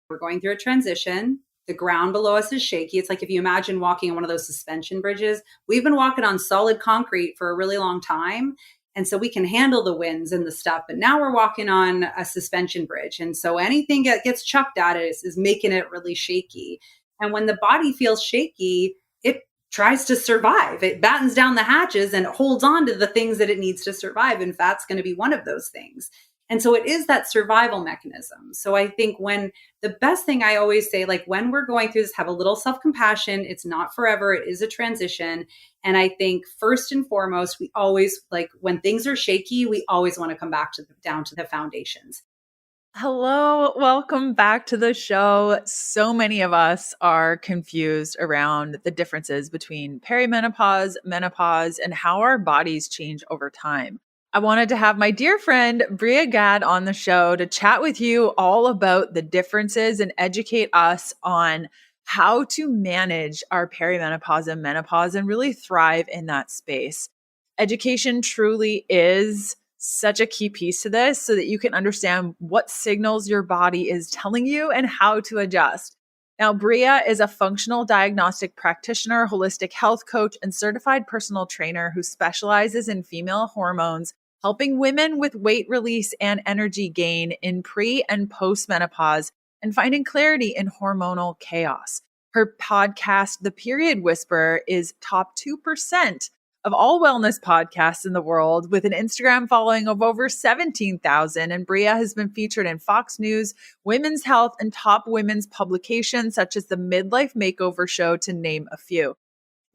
We're going through a transition. The ground below us is shaky. It's like if you imagine walking on one of those suspension bridges. We've been walking on solid concrete for a really long time. And so we can handle the winds and the stuff. But now we're walking on a suspension bridge. And so anything that gets chucked at it is making it really shaky. And when the body feels shaky, it tries to survive. It battens down the hatches and it holds on to the things that it needs to survive. And fat's going to be one of those things. And so it is that survival mechanism. So I think the best thing I always say, like when we're going through this, have a little self-compassion. It's not forever. It is a transition. And I think first and foremost, we always, like when things are shaky, we always want to come back down to the foundations. Hello, welcome back to the show. So many of us are confused around the differences between perimenopause, menopause, and how our bodies change over time. I wanted to have my dear friend Bria Gadd on the show to chat with you all about the differences and educate us on how to manage our perimenopause and menopause and really thrive in that space. Education truly is such a key piece to this so that you can understand what signals your body is telling you and how to adjust. Now, Bria is a functional diagnostic practitioner, holistic health coach, and certified personal trainer who specializes in female hormones, helping women with weight release and energy gain in pre and post menopause and finding clarity in hormonal chaos. Her podcast, The Period Whisperer, is top 2% of all wellness podcasts in the world with an Instagram following of over 17,000. And Bria has been featured in Fox News, Women's Health, and top women's publications such as the Midlife Makeover Show, to name a few.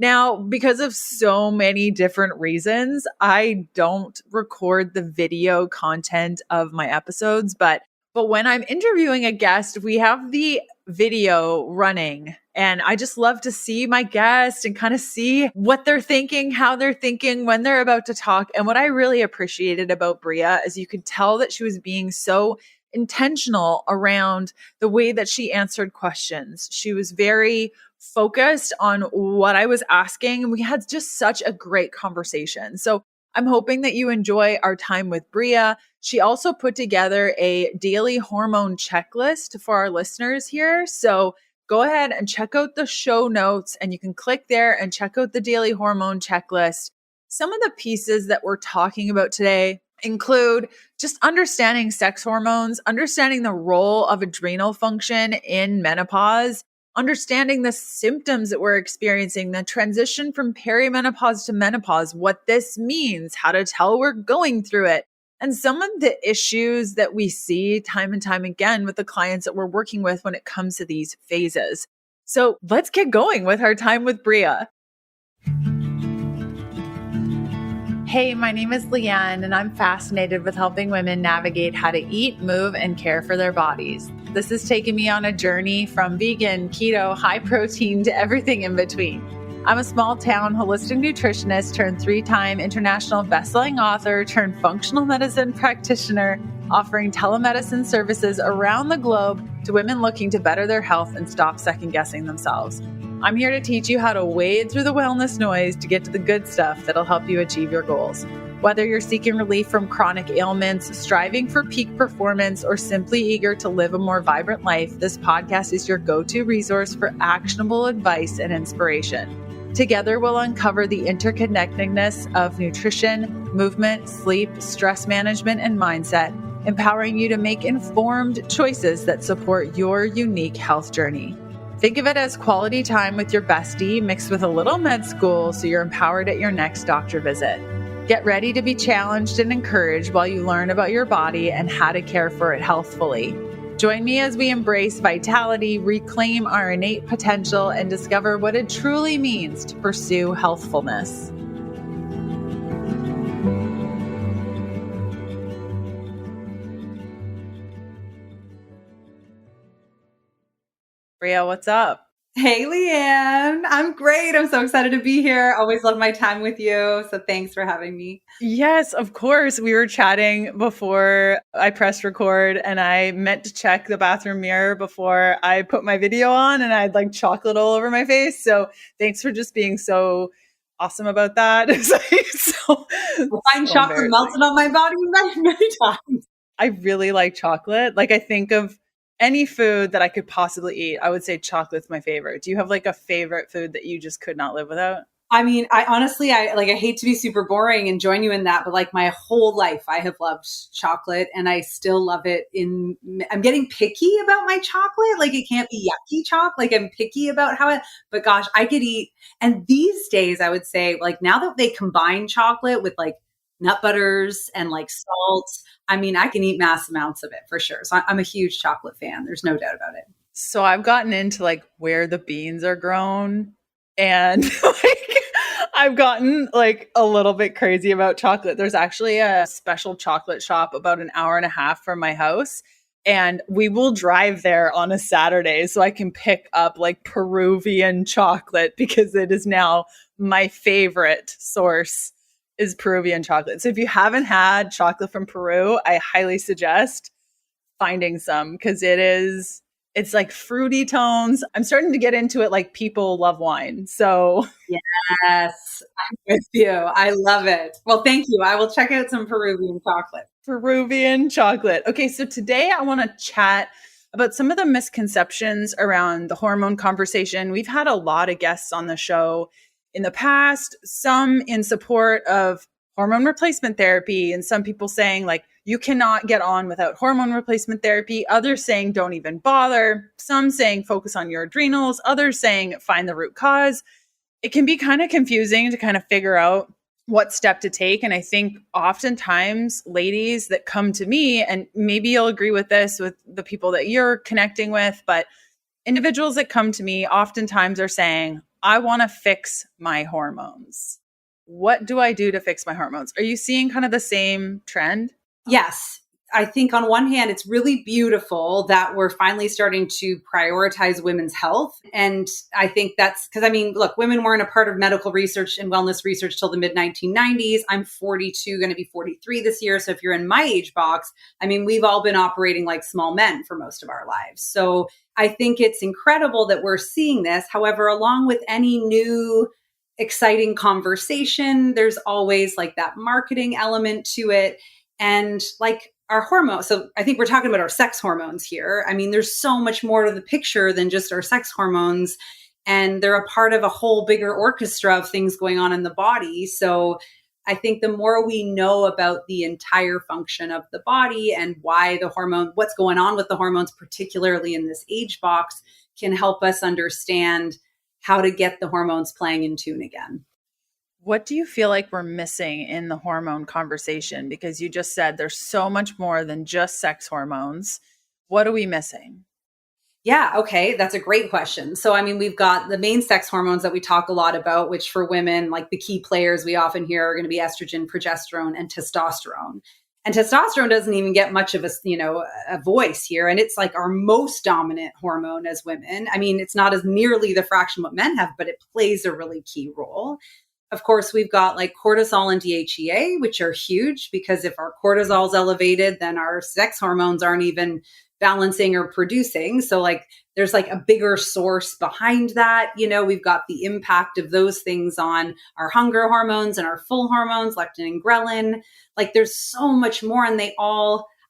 Now, because of so many different reasons, I don't record the video content of my episodes, but when I'm interviewing a guest, we have the video running. And I just love to see my guest and kind of see what they're thinking, how they're thinking when they're about to talk. And what I really appreciated about Bria is you could tell that she was being so intentional around the way that she answered questions. She was very focused on what I was asking, and we had just such a great conversation. So I'm hoping that you enjoy our time with Bria. She also put together a daily hormone checklist for our listeners here. So go ahead and check out the show notes and you can click there and check out the daily hormone checklist. Some of the pieces that we're talking about today include just understanding sex hormones, understanding the role of adrenal function in menopause, understanding the symptoms that we're experiencing, the transition from perimenopause to menopause, what this means, how to tell we're going through it, and some of the issues that we see time and time again with the clients that we're working with when it comes to these phases. So let's get going with our time with Bria. Hey, my name is Leanne, and I'm fascinated with helping women navigate how to eat, move, and care for their bodies. This has taken me on a journey from vegan, keto, high protein to everything in between. I'm a small town holistic nutritionist turned 3-time international bestselling author turned functional medicine practitioner, offering telemedicine services around the globe to women looking to better their health and stop second guessing themselves. I'm here to teach you how to wade through the wellness noise to get to the good stuff that'll help you achieve your goals. Whether you're seeking relief from chronic ailments, striving for peak performance, or simply eager to live a more vibrant life, this podcast is your go-to resource for actionable advice and inspiration. Together, we'll uncover the interconnectedness of nutrition, movement, sleep, stress management, and mindset, empowering you to make informed choices that support your unique health journey. Think of it as quality time with your bestie mixed with a little med school so you're empowered at your next doctor visit. Get ready to be challenged and encouraged while you learn about your body and how to care for it healthfully. Join me as we embrace vitality, reclaim our innate potential, and discover what it truly means to pursue healthfulness. Bria, what's up? Hey, Leanne. I'm great. I'm so excited to be here. Always love my time with you. So thanks for having me. Yes, of course. We were chatting before I pressed record, and I meant to check the bathroom mirror before I put my video on, and I had like chocolate all over my face. So thanks for just being so awesome about that. Fine chocolate melted on my body many, many times. I really like chocolate. Like I think of any food that I could possibly eat, I would say chocolate's my favorite. Do you have like a favorite food that you just could not live without? I mean, I honestly, I hate to be super boring and join you in that, but like my whole life, I have loved chocolate and I still love it I'm getting picky about my chocolate. Like it can't be yucky chocolate. Like I'm picky about but gosh, I could eat. And these days I would say like now that they combine chocolate with like nut butters and like salt, I mean, I can eat mass amounts of it for sure. So I'm a huge chocolate fan. There's no doubt about it. So I've gotten into like where the beans are grown and like I've gotten like a little bit crazy about chocolate. There's actually a special chocolate shop about an hour and a half from my house. And we will drive there on a Saturday so I can pick up like Peruvian chocolate because it is now my favorite source is Peruvian chocolate. So if you haven't had chocolate from Peru, I highly suggest finding some because it's like fruity tones. I'm starting to get into it like people love wine. So yes, I'm with you. I love it. Well, thank you. I will check out some Peruvian chocolate. Peruvian chocolate. Okay, so today I want to chat about some of the misconceptions around the hormone conversation. We've had a lot of guests on the show in the past, some in support of hormone replacement therapy, and some people saying like, you cannot get on without hormone replacement therapy. Others saying don't even bother. Some saying focus on your adrenals. Others saying find the root cause. It can be kind of confusing to kind of figure out what step to take. And I think oftentimes ladies that come to me, and maybe you'll agree with this with the people that you're connecting with, but individuals that come to me oftentimes are saying, I want to fix my hormones. What do I do to fix my hormones? Are you seeing kind of the same trend? Yes. I think on one hand, it's really beautiful that we're finally starting to prioritize women's health. And I think that's because, I mean, look, women weren't a part of medical research and wellness research till the mid 1990s. I'm 42, going to be 43 this year. So if you're in my age box, I mean, we've all been operating like small men for most of our lives. So I think it's incredible that we're seeing this. However, along with any new exciting conversation, there's always like that marketing element to it. And like our hormones. So I think we're talking about our sex hormones here. I mean, there's so much more to the picture than just our sex hormones. And they're a part of a whole bigger orchestra of things going on in the body. So I think the more we know about the entire function of the body and why the hormone, what's going on with the hormones, particularly in this age box, can help us understand how to get the hormones playing in tune again. What do you feel like we're missing in the hormone conversation? Because you just said there's so much more than just sex hormones. What are we missing? Yeah, okay, that's a great question. So, I mean, we've got the main sex hormones that we talk a lot about, which for women, like the key players we often hear are going to be estrogen, progesterone, and testosterone. And testosterone doesn't even get much of a voice here. And it's like our most dominant hormone as women. I mean, it's not as nearly the fraction what men have, but it plays a really key role. Of course, we've got like cortisol and DHEA, which are huge because if our cortisol is elevated, then our sex hormones aren't even balancing or producing. So like there's like a bigger source behind that. You know, we've got the impact of those things on our hunger hormones and our full hormones, leptin and ghrelin. Like there's so much more, and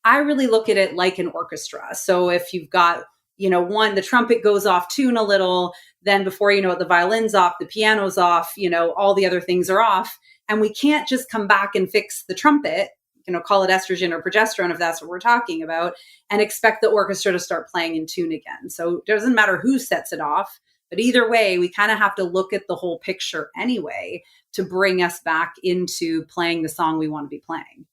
I really look at it like an orchestra. So if you've got, one, the trumpet goes off tune a little, then before you know it, the violin's off, the piano's off, all the other things are off. And we can't just come back and fix the trumpet, call it estrogen or progesterone if that's what we're talking about, and expect the orchestra to start playing in tune again. So it doesn't matter who sets it off, but either way, we kind of have to look at the whole picture anyway to bring us back into playing the song we want to be playing.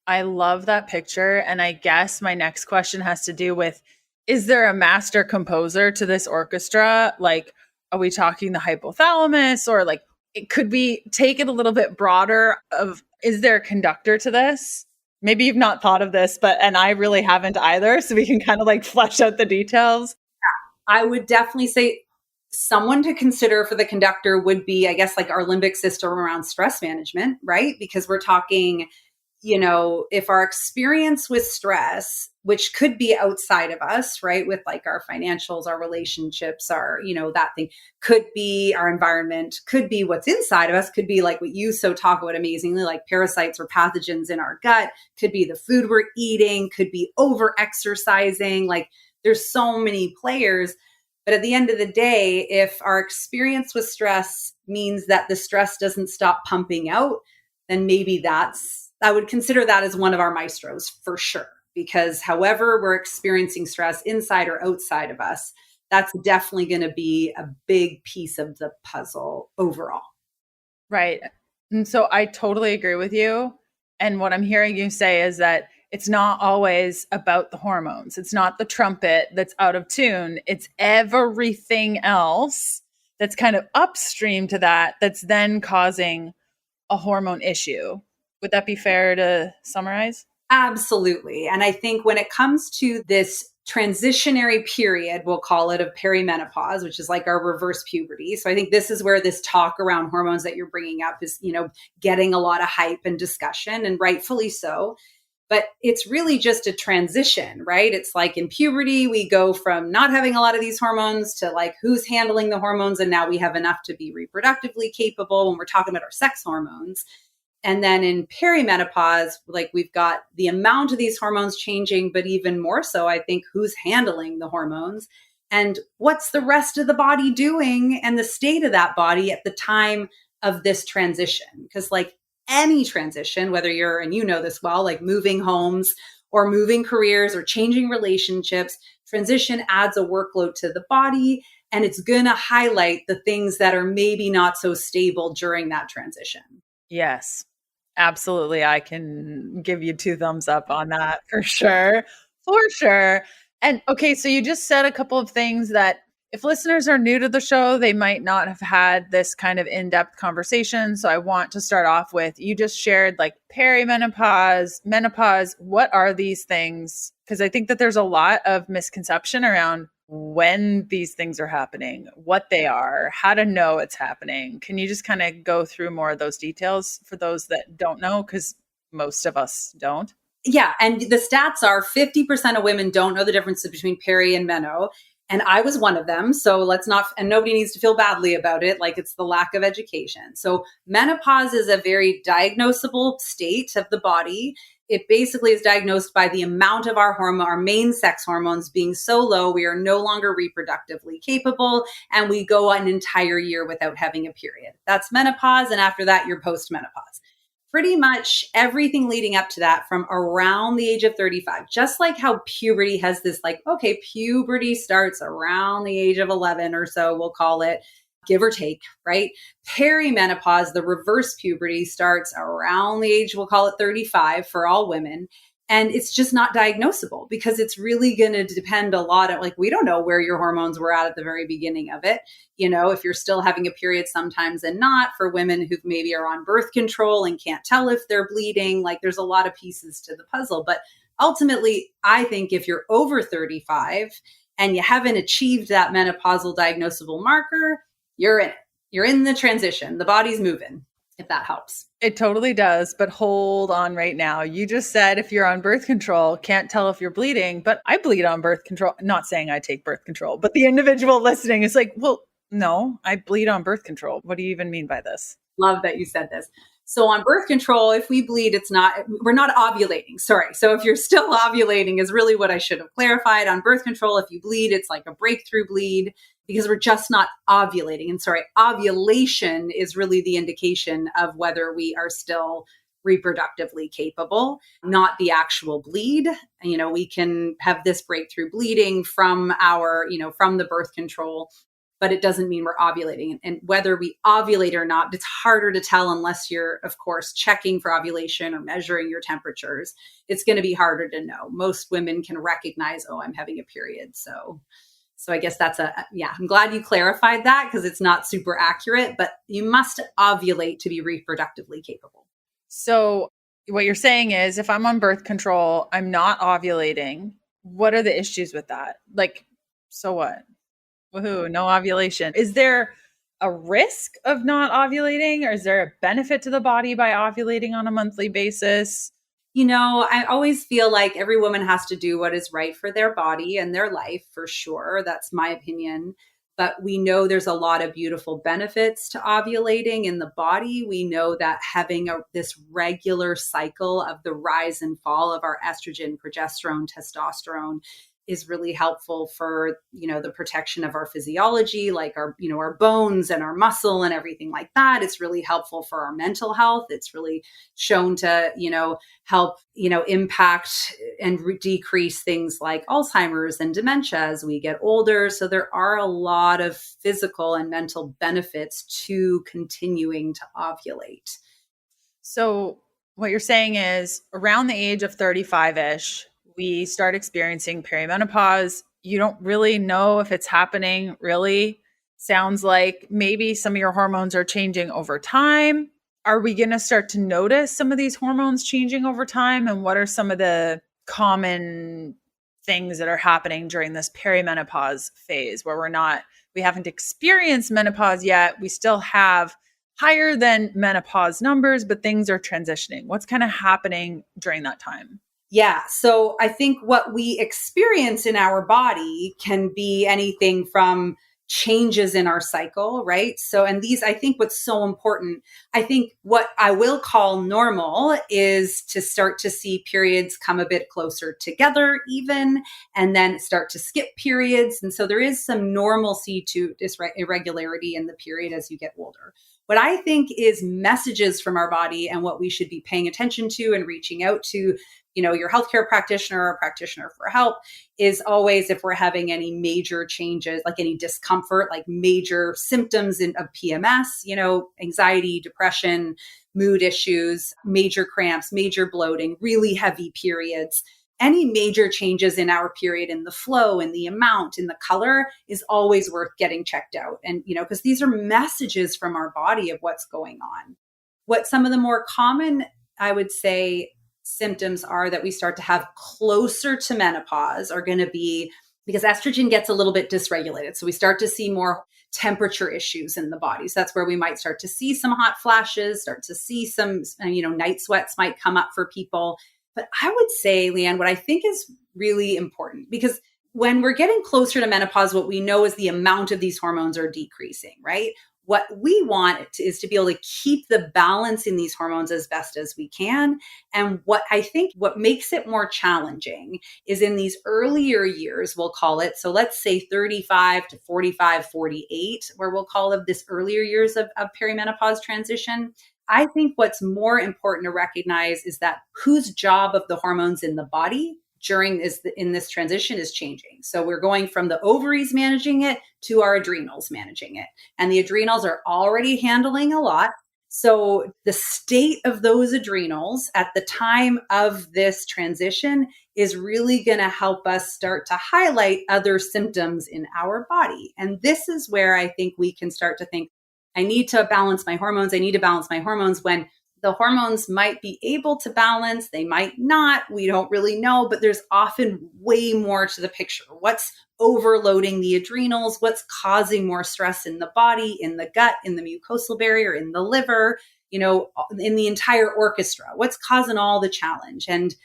I love that picture. And I guess my next question has to do with, is there a master composer to this orchestra? Like, are we talking the hypothalamus, or like, could we take it a little bit broader is there a conductor to this? Maybe you've not thought of this, and I really haven't either. So we can kind of like flesh out the details. Yeah, I would definitely say someone to consider for the conductor would be, I guess, like our limbic system around stress management, right? Because we're talking, if our experience with stress, which could be outside of us, right? With like our financials, our relationships, our, that thing could be our environment, could be what's inside of us, could be like what you so talk about amazingly, like parasites or pathogens in our gut, could be the food we're eating, could be over exercising. Like there's so many players. But at the end of the day, if our experience with stress means that the stress doesn't stop pumping out, then maybe I would consider that as one of our maestros for sure. Because however we're experiencing stress inside or outside of us, that's definitely going to be a big piece of the puzzle overall. Right. And so I totally agree with you. And what I'm hearing you say is that it's not always about the hormones. It's not the trumpet that's out of tune. It's everything else that's kind of upstream to that that's then causing a hormone issue. Would that be fair to summarize? Absolutely. And I think when it comes to this transitionary period, we'll call it, of perimenopause, which is like our reverse puberty. So I think this is where this talk around hormones that you're bringing up is, getting a lot of hype and discussion, and rightfully so. But it's really just a transition, right? It's like in puberty, we go from not having a lot of these hormones to like who's handling the hormones. And now we have enough to be reproductively capable when we're talking about our sex hormones. And then in perimenopause, like we've got the amount of these hormones changing, but even more so, I think, who's handling the hormones and what's the rest of the body doing and the state of that body at the time of this transition. Because like any transition, whether you're, and you know this well, like moving homes or moving careers or changing relationships, transition adds a workload to the body, and it's going to highlight the things that are maybe not so stable during that transition. Yes. Absolutely. I can give you 2 thumbs up on that for sure. For sure. And okay, so you just said a couple of things that if listeners are new to the show, they might not have had this kind of in-depth conversation. So I want to start off with, you just shared like perimenopause, menopause. What are these things? Because I think that there's a lot of misconception around when these things are happening, what they are, how to know it's happening. Can you just kind of go through more of those details for those that don't know? Because most of us don't. Yeah. And the stats are 50% of women don't know the difference between peri and meno. And I was one of them. So let's not, and nobody needs to feel badly about it. Like it's the lack of education. So menopause is a very diagnosable state of the body. It basically is diagnosed by the amount of our hormone, our main sex hormones being so low, we are no longer reproductively capable, and we go an entire year without having a period. That's menopause. And after that, you're postmenopause. Pretty much everything leading up to that from around the age of 35, just like how puberty has this like, okay, puberty starts around the age of 11 or so, we'll call it, give or take, right? Perimenopause, the reverse puberty, starts around the age, we'll call it 35 for all women. And it's just not diagnosable because it's really going to depend a lot on, like, we don't know where your hormones were at the very beginning of it. If you're still having a period sometimes and not, for women who maybe are on birth control and can't tell if they're bleeding, like there's a lot of pieces to the puzzle. But ultimately, I think if you're over 35 and you haven't achieved that menopausal diagnosable marker, you're in it. You're in the transition. The body's moving, if that helps. It totally does. But hold on right now. You just said if you're on birth control, can't tell if you're bleeding, but I bleed on birth control. Not saying I take birth control, but the individual listening is like, well, no, I bleed on birth control. What do you even mean by this? Love that you said this. So on birth control, if we bleed, we're not ovulating. Sorry. So if you're still ovulating is really what I should have clarified. On birth control, if you bleed, it's like a breakthrough bleed because we're just not ovulating. And sorry, ovulation is really the indication of whether we are still reproductively capable, not the actual bleed. We can have this breakthrough bleeding from from the birth control, but it doesn't mean we're ovulating. And whether we ovulate or not, it's harder to tell unless you're, of course, checking for ovulation or measuring your temperatures. It's going to be harder to know. Most women can recognize, oh, I'm having a period. So I guess that's I'm glad you clarified that because it's not super accurate, but you must ovulate to be reproductively capable. So what you're saying is if I'm on birth control, I'm not ovulating. What are the issues with that? Like, so what? Woohoo, no ovulation. Is there a risk of not ovulating, or is there a benefit to the body by ovulating on a monthly basis? I always feel like every woman has to do what is right for their body and their life, for sure. That's my opinion. But we know there's a lot of beautiful benefits to ovulating in the body. We know that having this regular cycle of the rise and fall of our estrogen, progesterone, testosterone, is really helpful for, the protection of our physiology, like our bones and our muscle and everything like that. It's really helpful for our mental health. It's really shown to, help, impact and decrease things like Alzheimer's and dementia as we get older. So there are a lot of physical and mental benefits to continuing to ovulate. So what you're saying is around the age of 35-ish, we start experiencing perimenopause. You don't really know if it's happening, really. Sounds like maybe some of your hormones are changing over time. Are we going to start to notice some of these hormones changing over time? And what are some of the common things that are happening during this perimenopause phase where we haven't experienced menopause yet? We still have higher than menopause numbers, but things are transitioning. What's kind of happening during that time? Yeah. So I think what we experience in our body can be anything from changes in our cycle, right? So, and these, I think what's so important, I think what I will call normal is to start to see periods come a bit closer together even, and then start to skip periods. And so there is some normalcy to this irregularity in the period as you get older. What I think is messages from our body and what we should be paying attention to and reaching out to, your healthcare practitioner or practitioner for help is always if we're having any major changes, like any discomfort, like major symptoms of PMS, anxiety, depression, mood issues, major cramps, major bloating, really heavy periods. Any major changes in our period in the flow, in the amount, in the color is always worth getting checked out. And, because these are messages from our body of what's going on. What some of the more common, I would say, symptoms are that we start to have closer to menopause are going to be because estrogen gets a little bit dysregulated. So we start to see more temperature issues in the body. So that's where we might start to see some hot flashes, start to see some, night sweats might come up for people. But I would say, Leanne, what I think is really important, because when we're getting closer to menopause, what we know is the amount of these hormones are decreasing, right? What we want is to be able to keep the balance in these hormones as best as we can. And what makes it more challenging is in these earlier years, we'll call it. So let's say 35 to 45, 48, where we'll call it this earlier years of perimenopause transition. I think what's more important to recognize is that whose job of the hormones in the body in this transition is changing. So we're going from the ovaries managing it to our adrenals managing it. And the adrenals are already handling a lot. So the state of those adrenals at the time of this transition is really going to help us start to highlight other symptoms in our body. And this is where I think we can start to think, I need to balance my hormones. I need to balance my hormones when the hormones might be able to balance. They might not. We don't really know, but there's often way more to the picture. What's overloading the adrenals? What's causing more stress in the body, in the gut, in the mucosal barrier, in the liver, in the entire orchestra? What's causing all the challenge? And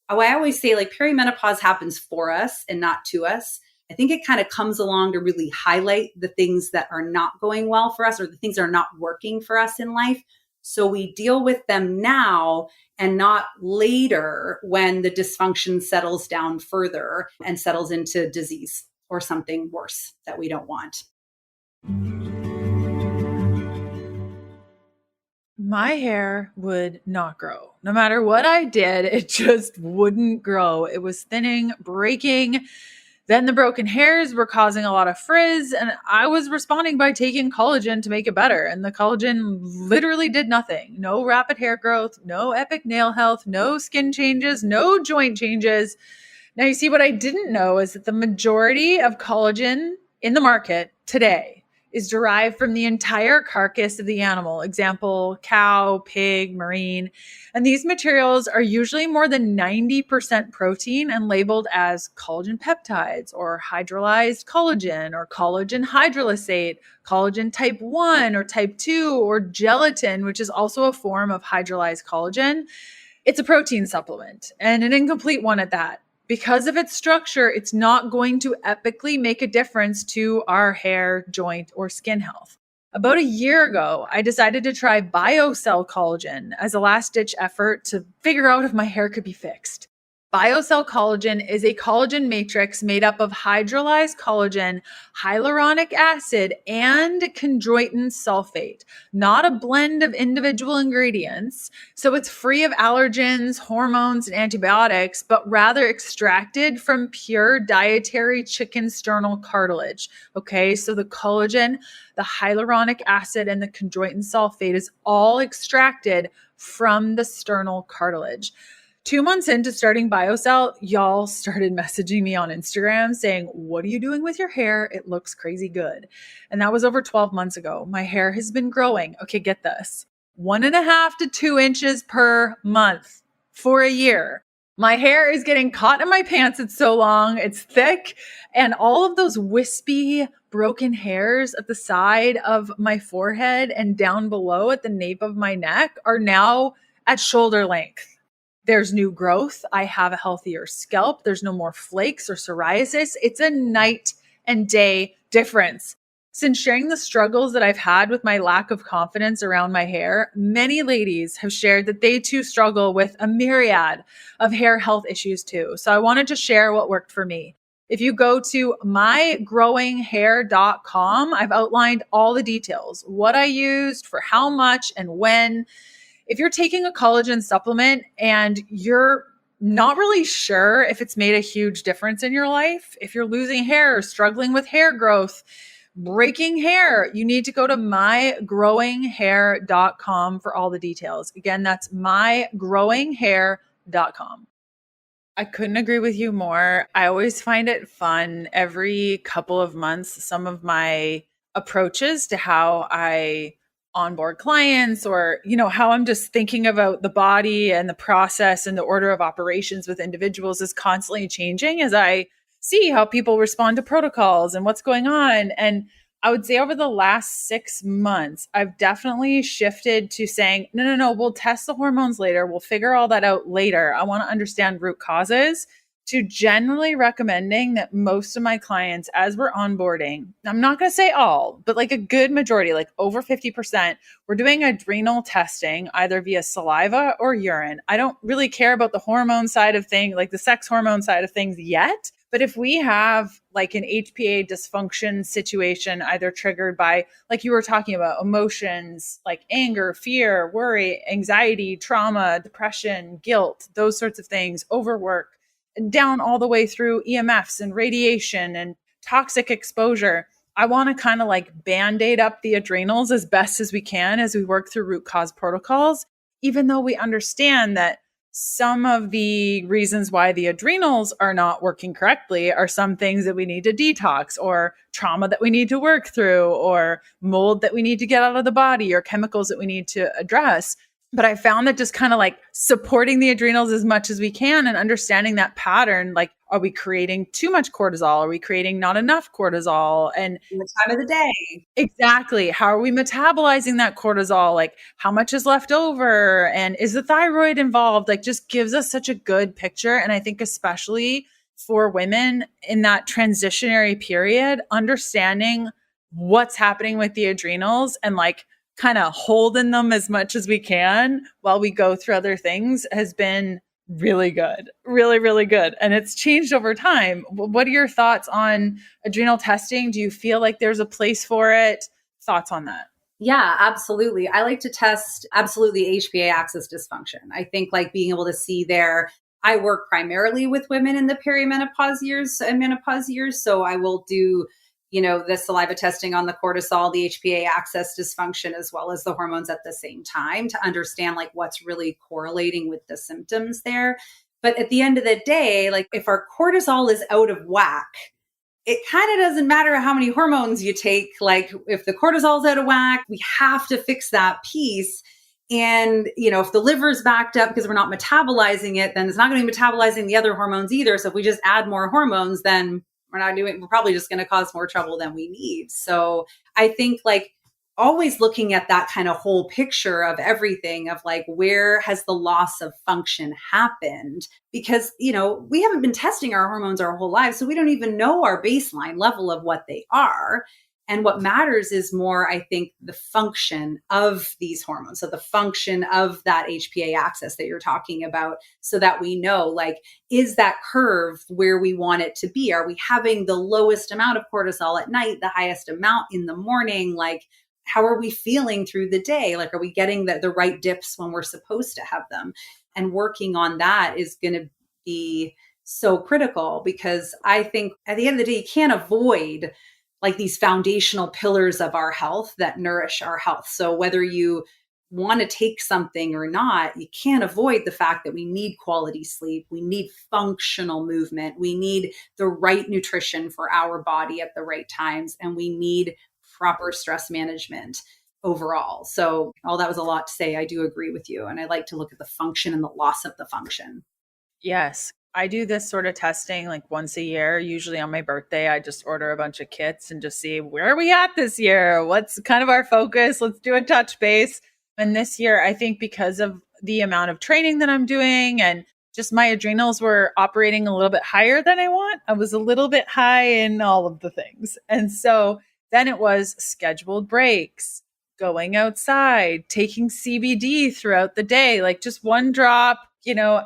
I always say, like, perimenopause happens for us and not to us. I think it kind of comes along to really highlight the things that are not going well for us or the things that are not working for us in life. So we deal with them now and not later when the dysfunction settles down further and settles into disease or something worse that we don't want. My hair would not grow. No matter what I did, it just wouldn't grow. It was thinning, breaking. Then the broken hairs were causing a lot of frizz, and I was responding by taking collagen to make it better. And the collagen literally did nothing. No rapid hair growth, no epic nail health, no skin changes, no joint changes. Now, you see, what I didn't know is that the majority of collagen in the market today is derived from the entire carcass of the animal. Example, cow, pig, marine. And these materials are usually more than 90% protein and labeled as collagen peptides or hydrolyzed collagen or collagen hydrolysate, collagen type 1 or type 2 or gelatin, which is also a form of hydrolyzed collagen. It's a protein supplement and an incomplete one at that. Because of its structure, it's not going to epically make a difference to our hair, joint, or skin health. About a year ago, I decided to try BioCell collagen as a last-ditch effort to figure out if my hair could be fixed. BioCell collagen is a collagen matrix made up of hydrolyzed collagen, hyaluronic acid, and chondroitin sulfate, not a blend of individual ingredients. So it's free of allergens, hormones, and antibiotics, but rather extracted from pure dietary chicken sternal cartilage. Okay, so the collagen, the hyaluronic acid, and the chondroitin sulfate is all extracted from the sternal cartilage. 2 months into starting BioCell, y'all started messaging me on Instagram saying, "What are you doing with your hair? It looks crazy good." And that was over 12 months ago. My hair has been growing. Okay, get this. 1.5 to 2 inches per month for a year. My hair is getting caught in my pants. It's so long. It's thick. And all of those wispy, broken hairs at the side of my forehead and down below at the nape of my neck are now at shoulder length. There's new growth. I have a healthier scalp. There's no more flakes or psoriasis. It's a night and day difference. Since sharing the struggles that I've had with my lack of confidence around my hair, many ladies have shared that they too struggle with a myriad of hair health issues too. So I wanted to share what worked for me. If you go to mygrowinghair.com, I've outlined all the details, what I used, for how much and when. If you're taking a collagen supplement and you're not really sure if it's made a huge difference in your life, if you're losing hair, struggling with hair growth, breaking hair, you need to go to mygrowinghair.com for all the details. Again, that's mygrowinghair.com. I couldn't agree with you more. I always find it fun every couple of months, some of my approaches to how I onboard clients, or, how I'm just thinking about the body and the process and the order of operations with individuals is constantly changing as I see how people respond to protocols and what's going on. And I would say over the last 6 months, I've definitely shifted to saying, no, we'll test the hormones later. We'll figure all that out later. I want to understand root causes, to generally recommending that most of my clients, as we're onboarding, I'm not going to say all, but like a good majority, like over 50%, we're doing adrenal testing either via saliva or urine. I don't really care about the hormone side of things, like the sex hormone side of things yet. But if we have like an HPA dysfunction situation, either triggered by, like you were talking about, emotions like anger, fear, worry, anxiety, trauma, depression, guilt, those sorts of things, overwork, down all the way through EMFs and radiation and toxic exposure, I want to kind of like band-aid up the adrenals as best as we can as we work through root cause protocols, even though we understand that some of the reasons why the adrenals are not working correctly are some things that we need to detox, or trauma that we need to work through, or mold that we need to get out of the body, or chemicals that we need to address. But I found that just kind of like supporting the adrenals as much as we can and understanding that pattern, like, are we creating too much cortisol? Are we creating not enough cortisol? And the time of the day. Exactly. How are we metabolizing that cortisol? Like, how much is left over? And is the thyroid involved? Like, just gives us such a good picture. And I think especially for women in that transitionary period, understanding what's happening with the adrenals and like kind of holding them as much as we can while we go through other things has been really good, really, really good. And it's changed over time. What are your thoughts on adrenal testing? Do you feel like there's a place for it? Thoughts on that? Yeah, absolutely. I like to test absolutely HPA axis dysfunction. I think like being able to see there, I work primarily with women in the perimenopause years and menopause years. So I will do the saliva testing on the cortisol, the HPA axis dysfunction, as well as the hormones at the same time to understand like what's really correlating with the symptoms there. But at the end of the day, like if our cortisol is out of whack, it kind of doesn't matter how many hormones you take. Like if the cortisol's out of whack, we have to fix that piece. And, if the liver's backed up because we're not metabolizing it, then it's not going to be metabolizing the other hormones either. So if we just add more hormones, then we're probably just going to cause more trouble than we need. So I think like always looking at that kind of whole picture of everything of like, where has the loss of function happened? Because, we haven't been testing our hormones our whole lives. So we don't even know our baseline level of what they are. And what matters is more, I think, the function of these hormones. So the function of that HPA axis that you're talking about, so that we know, like, is that curve where we want it to be? Are we having the lowest amount of cortisol at night, the highest amount in the morning? Like, how are we feeling through the day? Like, are we getting the right dips when we're supposed to have them? And working on that is going to be so critical, because I think at the end of the day, you can't avoid like these foundational pillars of our health that nourish our health. So whether you want to take something or not, you can't avoid the fact that we need quality sleep. We need functional movement. We need the right nutrition for our body at the right times. And we need proper stress management overall. So all that was a lot to say. I do agree with you. And I like to look at the function and the loss of the function. Yes. I do this sort of testing like once a year. Usually on my birthday, I just order a bunch of kits and just see where are we at this year? What's kind of our focus? Let's do a touch base. And this year, I think because of the amount of training that I'm doing and just my adrenals were operating a little bit higher than I want. I was a little bit high in all of the things. And so then it was scheduled breaks, going outside, taking CBD throughout the day, like just one drop,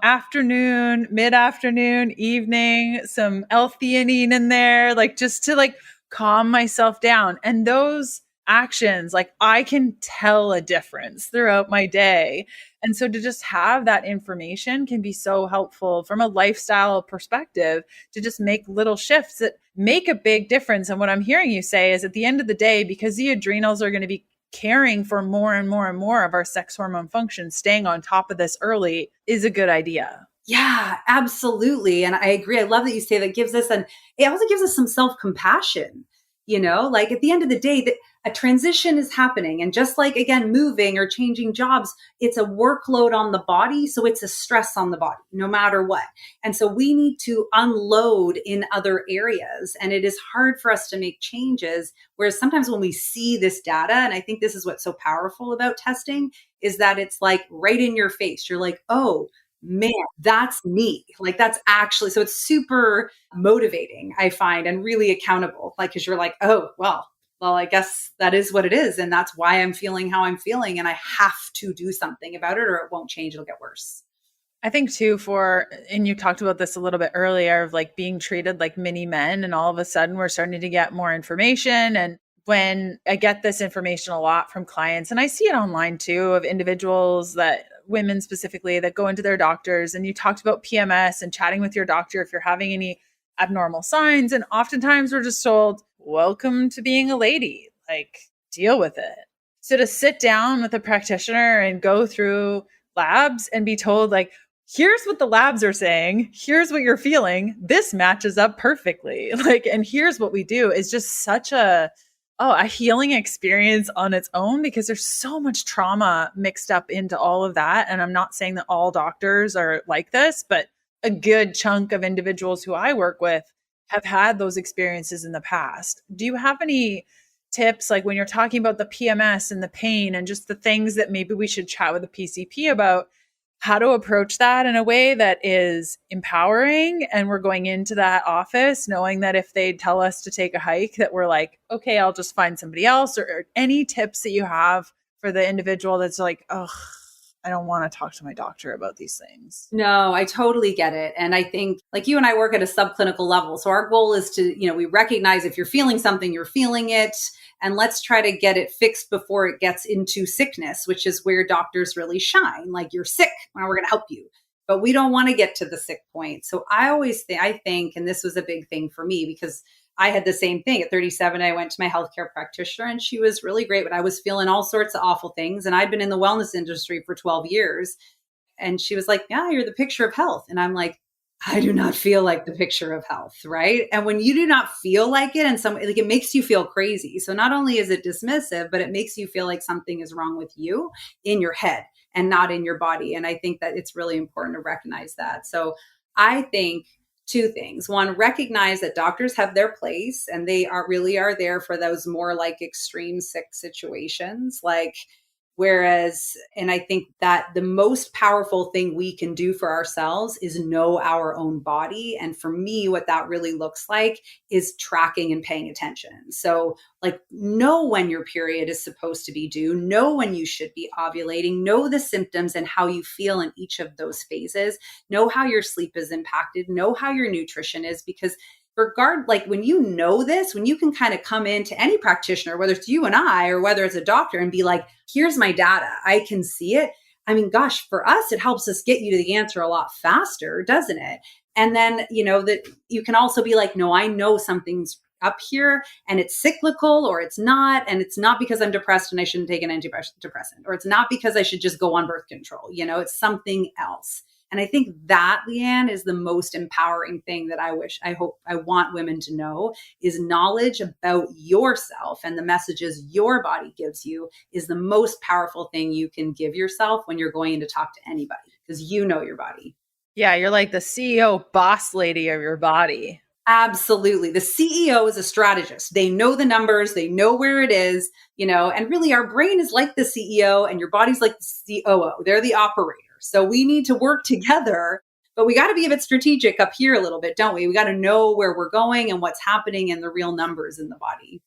afternoon, mid-afternoon, evening, some L-theanine in there, like just to like calm myself down. And those actions, like I can tell a difference throughout my day. And so to just have that information can be so helpful from a lifestyle perspective to just make little shifts that make a big difference. And what I'm hearing you say is at the end of the day, because the adrenals are going to be caring for more and more and more of our sex hormone function, staying on top of this early is a good idea. Yeah, absolutely. And I agree. I love that you say that. It also gives us some self-compassion, like at the end of the day, that a transition is happening. And just like, again, moving or changing jobs, it's a workload on the body. So it's a stress on the body, no matter what. And so we need to unload in other areas. And it is hard for us to make changes. Whereas sometimes when we see this data, and I think this is what's so powerful about testing, is that it's like right in your face. You're like, oh, man, that's me. Like that's actually, so it's super motivating, I find, and really accountable. Like, cause you're like, oh, well, I guess that is what it is. And that's why I'm feeling how I'm feeling. And I have to do something about it or it won't change. It'll get worse. I think too and you talked about this a little bit earlier of like being treated like mini men. And all of a sudden we're starting to get more information. And when I get this information a lot from clients, and I see it online too, of individuals women specifically that go into their doctors, and you talked about PMS and chatting with your doctor if you're having any abnormal signs. And oftentimes we're just told, welcome to being a lady, like deal with it. So to sit down with a practitioner and go through labs and be told like, here's what the labs are saying, here's what you're feeling, this matches up perfectly. Like, and here's what we do is just such a healing experience on its own, because there's so much trauma mixed up into all of that. And I'm not saying that all doctors are like this, but a good chunk of individuals who I work with have had those experiences in the past. Do you have any tips, like when you're talking about the PMS and the pain and just the things that maybe we should chat with the PCP about, how to approach that in a way that is empowering, and we're going into that office knowing that if they tell us to take a hike, that we're like, okay, I'll just find somebody else, or any tips that you have for the individual that's like, oh, I don't want to talk to my doctor about these things. No, I totally get it. And I think like you and I work at a subclinical level. So our goal is to, we recognize if you're feeling something, you're feeling it. And let's try to get it fixed before it gets into sickness, which is where doctors really shine. Like you're sick, now we're going to help you. But we don't want to get to the sick point. So I think, and this was a big thing for me because I had the same thing at 37. I went to my healthcare practitioner and she was really great, but I was feeling all sorts of awful things. And I'd been in the wellness industry for 12 years. And she was like, yeah, you're the picture of health. And I'm like, I do not feel like the picture of health, right? And when you do not feel like it, and it makes you feel crazy. So not only is it dismissive, but it makes you feel like something is wrong with you in your head and not in your body. And I think that it's really important to recognize that. So I think two things. One, recognize that doctors have their place and they are there for those more like extreme sick situations. Like, Whereas, and I think that the most powerful thing we can do for ourselves is know our own body. And for me, what that really looks like is tracking and paying attention. So like, know when your period is supposed to be due, know when you should be ovulating, know the symptoms and how you feel in each of those phases, know how your sleep is impacted, know how your nutrition is, because like when you know this, when you can kind of come into any practitioner, whether it's you and I, or whether it's a doctor, and be like, here's my data, I can see it. I mean, gosh, for us, it helps us get you to the answer a lot faster, doesn't it? And then, that you can also be like, no, I know something's up here and it's cyclical, or it's not. And it's not because I'm depressed and I shouldn't take an antidepressant, or it's not because I should just go on birth control. It's something else. And I think that, Leanne, is the most empowering thing that I want women to know, is knowledge about yourself and the messages your body gives you is the most powerful thing you can give yourself when you're going in to talk to anybody, because you know your body. Yeah, you're like the CEO boss lady of your body. Absolutely. The CEO is a strategist. They know the numbers, they know where it is, and really our brain is like the CEO and your body's like the COO. They're the operator. So we need to work together, but we got to be a bit strategic up here a little bit, don't we? We got to know where we're going and what's happening and the real numbers in the body.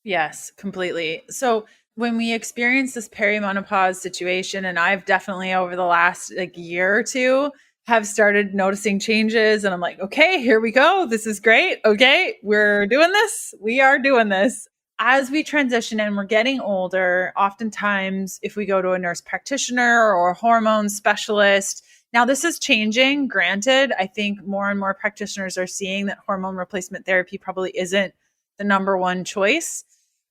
Yes, completely. So when we experience this perimenopause situation, and I've definitely over the last year or two have started noticing changes, and I'm like, okay, here we go. This is great. Okay, we're doing this. We are doing this. As we transition and we're getting older, oftentimes if we go to a nurse practitioner or a hormone specialist, now this is changing. Granted, I think more and more practitioners are seeing that hormone replacement therapy probably isn't the number one choice.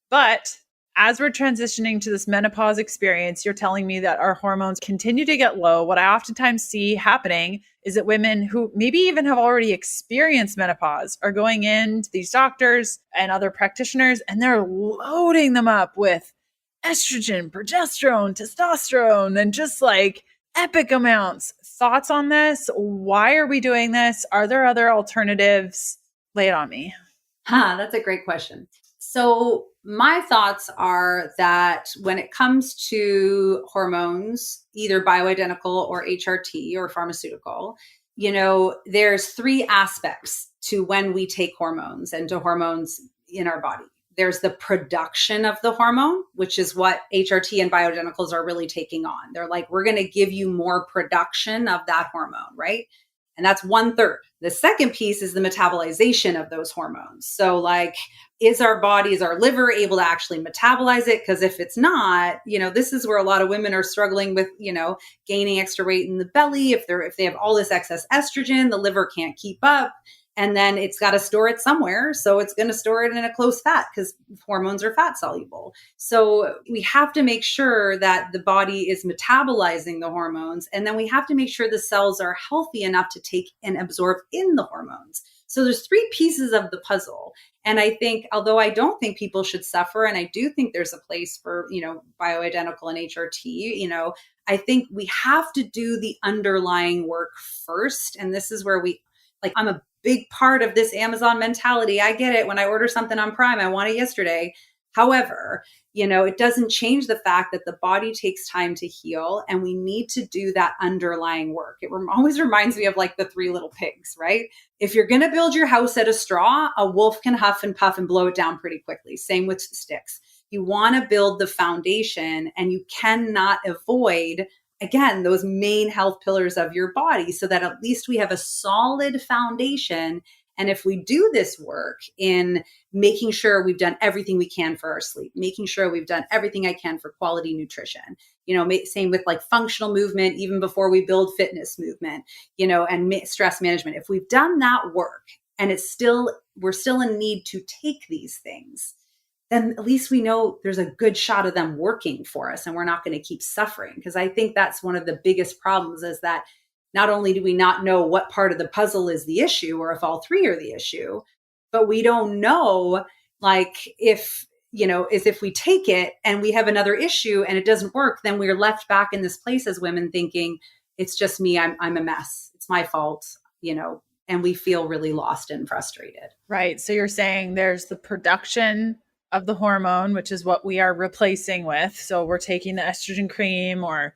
But as we're transitioning to this menopause experience, you're telling me that our hormones continue to get low. What I oftentimes see happening is that women who maybe even have already experienced menopause are going in to these doctors and other practitioners, and they're loading them up with estrogen, progesterone, testosterone, and just like epic amounts. Thoughts on this? Why are we doing this? Are there other alternatives? Lay it on me. That's a great question. So my thoughts are that when it comes to hormones, either bioidentical or HRT or pharmaceutical, there's three aspects to when we take hormones and to hormones in our body. There's the production of the hormone, which is what HRT and bioidenticals are really taking on. They're like, we're going to give you more production of that hormone, right? And that's 1/3. The second piece is the metabolization of those hormones. So like, is our liver able to actually metabolize it? Because if it's not, this is where a lot of women are struggling with, gaining extra weight in the belly. If they have all this excess estrogen, the liver can't keep up. And then it's got to store it somewhere. So it's going to store it in a close fat because hormones are fat soluble. So we have to make sure that the body is metabolizing the hormones. And then we have to make sure the cells are healthy enough to take and absorb in the hormones. So there's three pieces of the puzzle. And I think, although I don't think people should suffer, and I do think there's a place for, bioidentical and HRT, I think we have to do the underlying work first. And this is where I'm a big part of this Amazon mentality. I get it. When I order something on Prime, I want it yesterday. However, it doesn't change the fact that the body takes time to heal, and we need to do that underlying work. It always reminds me of like the Three Little Pigs, right? If you're going to build your house out of straw, a wolf can huff and puff and blow it down pretty quickly. Same with sticks. You want to build the foundation, and you cannot avoid, again, those main health pillars of your body, so that at least we have a solid foundation. And if we do this work in making sure we've done everything we can for our sleep, making sure we've done everything I can for quality nutrition, same with like functional movement, even before we build fitness movement, and stress management. If we've done that work and we're still in need to take these things, then at least we know there's a good shot of them working for us, and we're not going to keep suffering. Because I think that's one of the biggest problems, is that not only do we not know what part of the puzzle is the issue, or if all three are the issue, but we don't know, like, if we take it and we have another issue and it doesn't work, then we're left back in this place as women thinking, it's just me, I'm a mess, it's my fault, and we feel really lost and frustrated. Right. So you're saying there's the production of the hormone, which is what we are replacing with. So we're taking the estrogen cream or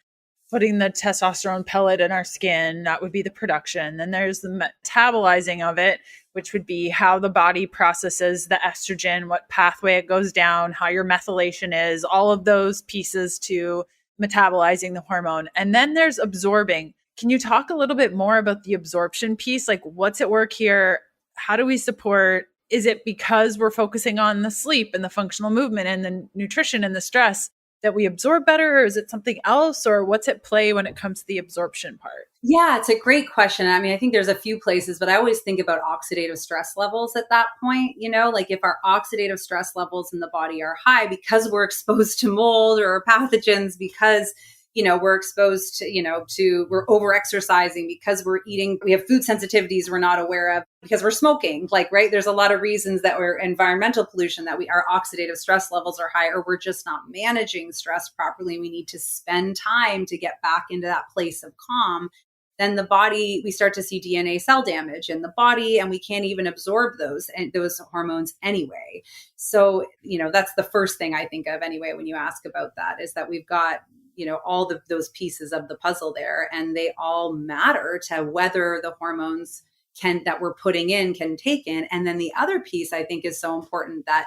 putting the testosterone pellet in our skin. That would be the production. Then there's the metabolizing of it, which would be how the body processes the estrogen, what pathway it goes down, how your methylation is, all of those pieces to metabolizing the hormone. And then there's absorbing. Can you talk a little bit more about the absorption piece? Like, what's at work here? How do we support? Is it because we're focusing on the sleep and the functional movement and the nutrition and the stress that we absorb better? Or is it something else? Or what's at play when it comes to the absorption part? Yeah, it's a great question. I mean, I think there's a few places, but I always think about oxidative stress levels at that point. Like if our oxidative stress levels in the body are high because we're exposed to mold or pathogens, because we're exposed to, we're over exercising, because we're eating, we have food sensitivities we're not aware of, because we're smoking, right? There's a lot of reasons that we're environmental pollution, that our oxidative stress levels are high, or we're just not managing stress properly. We need to spend time to get back into that place of calm. Then the body, we start to see DNA cell damage in the body, and we can't even absorb those hormones anyway. So, that's the first thing I think of anyway, when you ask about that, is that we've got all those pieces of the puzzle there, and they all matter to whether the hormones that we're putting in can take in. And then the other piece I think is so important, that,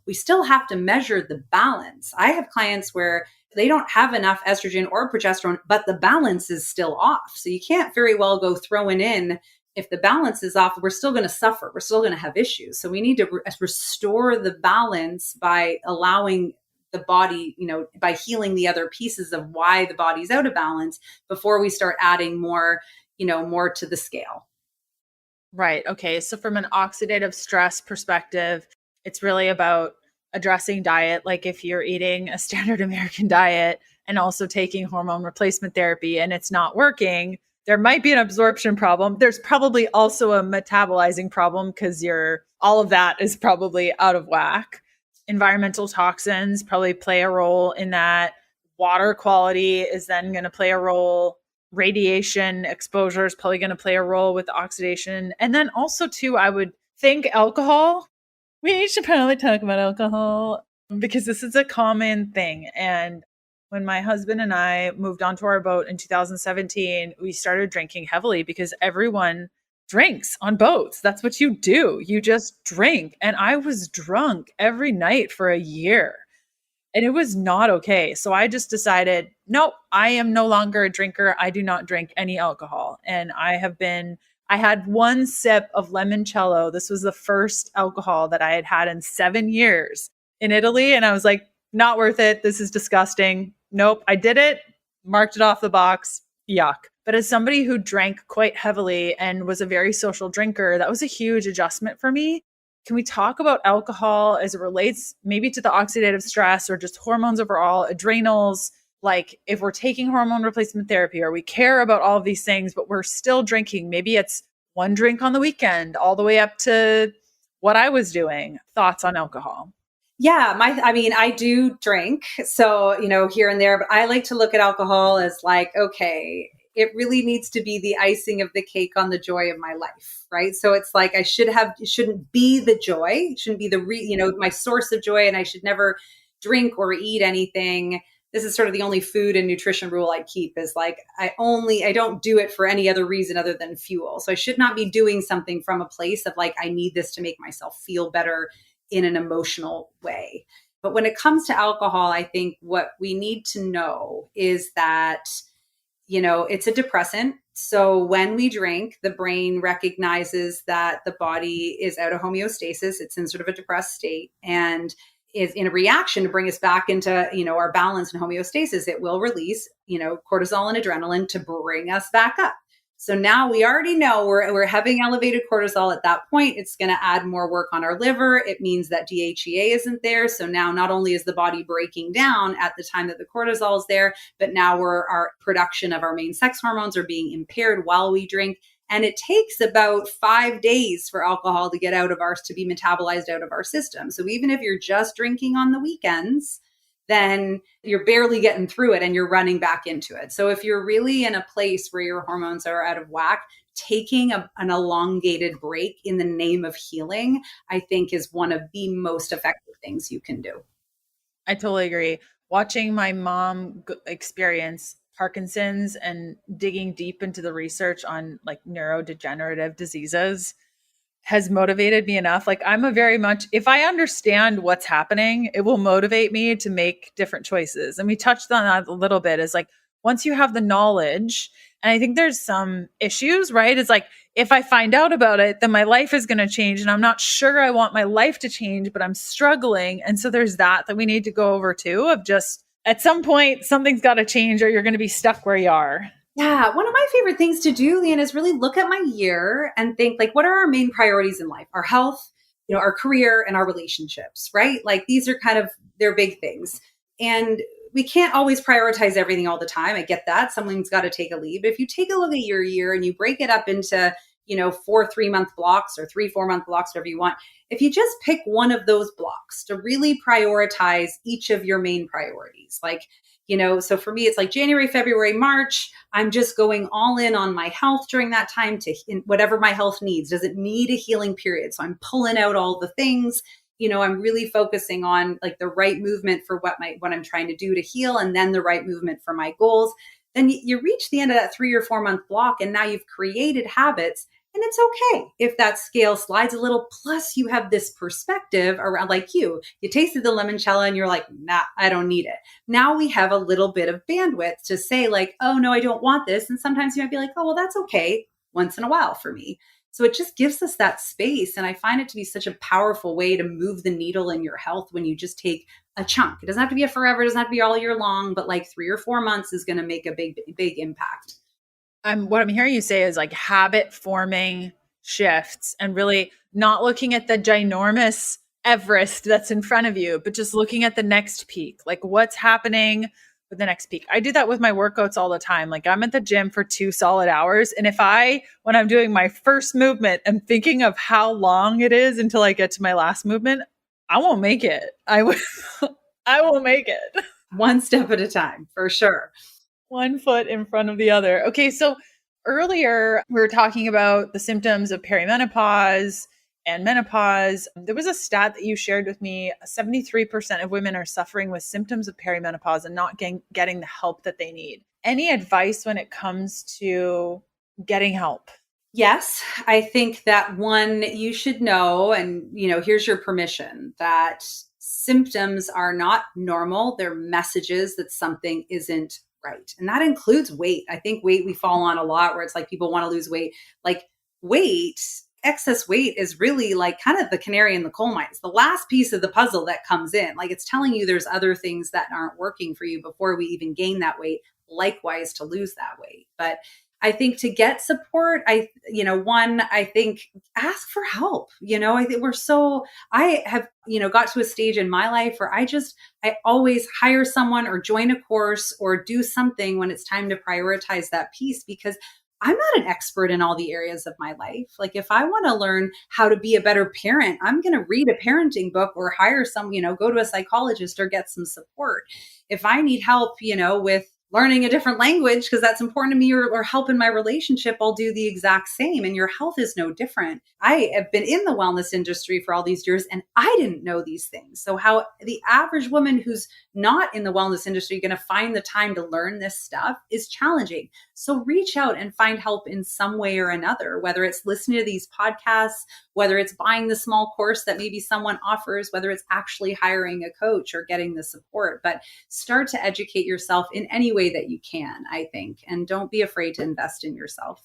we still have to measure the balance. I have clients where they don't have enough estrogen or progesterone, but the balance is still off. So you can't very well go throwing in. If the balance is off, we're still going to suffer. We're still going to have issues. So we need to restore the balance by allowing the body, by healing the other pieces of why the body's out of balance before we start adding more to the scale. Right. Okay. So from an oxidative stress perspective, it's really about addressing diet. Like if you're eating a standard American diet and also taking hormone replacement therapy and it's not working, there might be an absorption problem. There's probably also a metabolizing problem because all of that is probably out of whack. Environmental toxins probably play a role in that. Water quality is then going to play a role. Radiation exposure is probably going to play a role with oxidation. And then also too, I would think alcohol. We should probably talk about alcohol because this is a common thing. And when my husband and I moved onto our boat in 2017, we started drinking heavily because everyone drinks on boats. That's what you do. You just drink. And I was drunk every night for a year. And it was not okay. So I just decided, nope, I am no longer a drinker. I do not drink any alcohol. And I had one sip of limoncello. This was the first alcohol that I had had in 7 years in Italy. And I was like, not worth it. This is disgusting. Nope, I did it, marked it off the box. Yuck. But as somebody who drank quite heavily and was a very social drinker, that was a huge adjustment for me. Can we talk about alcohol as it relates maybe to the oxidative stress or just hormones overall, adrenals? Like if we're taking hormone replacement therapy or we care about all of these things, but we're still drinking, maybe it's one drink on the weekend all the way up to what I was doing. Thoughts on alcohol? Yeah, I do drink. So, here and there, but I like to look at alcohol as like, okay, it really needs to be the icing of the cake on the joy of my life, right? So it's like it shouldn't be the joy, it shouldn't be my source of joy, and I should never drink or eat anything. This is sort of the only food and nutrition rule I keep, is like I don't do it for any other reason other than fuel. So I should not be doing something from a place of like I need this to make myself feel better in an emotional way. But when it comes to alcohol, I think what we need to know is that it's a depressant. So when we drink, the brain recognizes that the body is out of homeostasis. It's in sort of a depressed state and is in a reaction to bring us back into, our balance and homeostasis. It will release, cortisol and adrenaline to bring us back up. So now we already know we're having elevated cortisol at that point. It's going to add more work on our liver. It means that DHEA isn't there. So now not only is the body breaking down at the time that the cortisol is there, but now our production of our main sex hormones are being impaired while we drink. And it takes about 5 days for alcohol to be metabolized out of our system. So even if you're just drinking on the weekends, then you're barely getting through it and you're running back into it. So if you're really in a place where your hormones are out of whack, taking an elongated break in the name of healing, I think is one of the most effective things you can do. I totally agree. Watching my mom experience Parkinson's and digging deep into the research on like neurodegenerative diseases has motivated me enough. Like I'm a very much, if I understand what's happening, it will motivate me to make different choices. And we touched on that a little bit, is like, once you have the knowledge, and I think there's some issues, right? It's like, if I find out about it, then my life is going to change. And I'm not sure I want my life to change, but I'm struggling. And so there's that we need to go over too, of just at some point, something's got to change or you're going to be stuck where you are. Yeah, one of my favorite things to do, Leanne, is really look at my year and think like, what are our main priorities in life? Our health, our career, and our relationships, right? Like these are kind of their big things. And we can't always prioritize everything all the time. I get that. Someone's got to take a lead. But if you take a look at your year and you break it up into, 4 3-month blocks or 3 4-month blocks, whatever you want, if you just pick one of those blocks to really prioritize each of your main priorities, like, so for me, it's like January, February, March, I'm just going all in on my health during that time whatever my health needs. Does it need a healing period? So I'm pulling out all the things, I'm really focusing on like the right movement for what I'm trying to do to heal, and then the right movement for my goals. Then you reach the end of that 3 or 4 month block, and now you've created habits. And it's okay if that scale slides a little. Plus, you have this perspective around, like you tasted the limoncello and you're like, nah, I don't need it. Now we have a little bit of bandwidth to say like, oh, no, I don't want this. And sometimes you might be like, oh, well, that's okay once in a while for me. So it just gives us that space. And I find it to be such a powerful way to move the needle in your health when you just take a chunk. It doesn't have to be a forever, it doesn't have to be all year long, but like 3 or 4 months is going to make a big impact. What I'm hearing you say is like habit forming shifts, and really not looking at the ginormous Everest that's in front of you, but just looking at the next peak, like what's happening with the next peak. I do that with my workouts all the time. Like I'm at the gym for 2 solid hours. And when I'm doing my first movement, I'm thinking of how long it is until I get to my last movement, I won't make it. I won't make it. One step at a time, for sure. One foot in front of the other. Okay, so earlier we were talking about the symptoms of perimenopause and menopause. There was a stat that you shared with me. 73% of women are suffering with symptoms of perimenopause and not getting the help that they need. Any advice when it comes to getting help? Yes, I think that one, you should know, and here's your permission, that symptoms are not normal. They're messages that something isn't right. And that includes weight. I think weight we fall on a lot, where it's like people want to lose weight. Like excess weight is really like kind of the canary in the coal mine. It's the last piece of the puzzle that comes in. Like it's telling you there's other things that aren't working for you before we even gain that weight. Likewise, to lose that weight. But I think to get support, I think ask for help. I have, got to a stage in my life where I always hire someone or join a course or do something when it's time to prioritize that piece, because I'm not an expert in all the areas of my life. Like if I want to learn how to be a better parent, I'm going to read a parenting book or hire go to a psychologist or get some support. If I need help, with learning a different language because that's important to me, or help in my relationship, I'll do the exact same. And your health is no different. I have been in the wellness industry for all these years and I didn't know these things. So how the average woman who's not in the wellness industry going to find the time to learn this stuff is challenging. So reach out and find help in some way or another, whether it's listening to these podcasts, whether it's buying the small course that maybe someone offers, whether it's actually hiring a coach or getting the support. But start to educate yourself in any way that you can, I think, and don't be afraid to invest in yourself.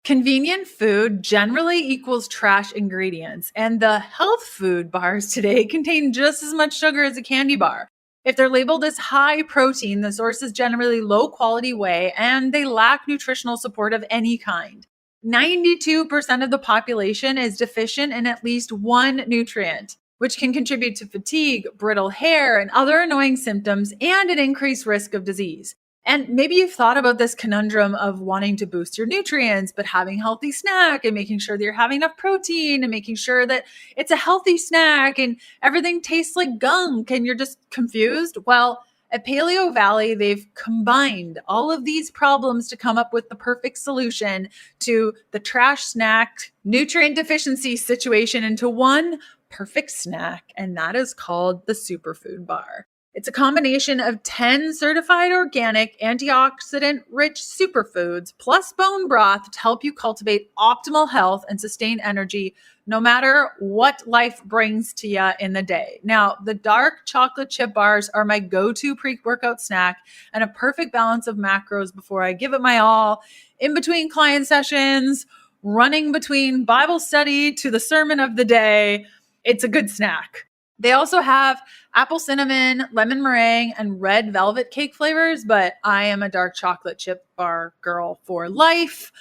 Convenient food generally equals trash ingredients, and the health food bars today contain just as much sugar as a candy bar. If they're labeled as high protein, the source is generally low quality whey, and they lack nutritional support of any kind. 92% of the population is deficient in at least one nutrient, which can contribute to fatigue, brittle hair, and other annoying symptoms, and an increased risk of disease. And maybe you've thought about this conundrum of wanting to boost your nutrients, but having a healthy snack and making sure that you're having enough protein and making sure that it's a healthy snack and everything tastes like gunk and you're just confused. Well, At Paleo Valley, they've combined all of these problems to come up with the perfect solution to the trash snack nutrient deficiency situation into one perfect snack, and that is called the Superfood Bar. It's a combination of 10 certified organic, antioxidant-rich superfoods plus bone broth to help you cultivate optimal health and sustain energy no matter what life brings to you in the day. Now, the dark chocolate chip bars are my go-to pre-workout snack and a perfect balance of macros before I give it my all in between client sessions, running between Bible study to the sermon of the day. It's a good snack. They also have apple cinnamon, lemon meringue, and red velvet cake flavors, but I am a dark chocolate chip bar girl for life.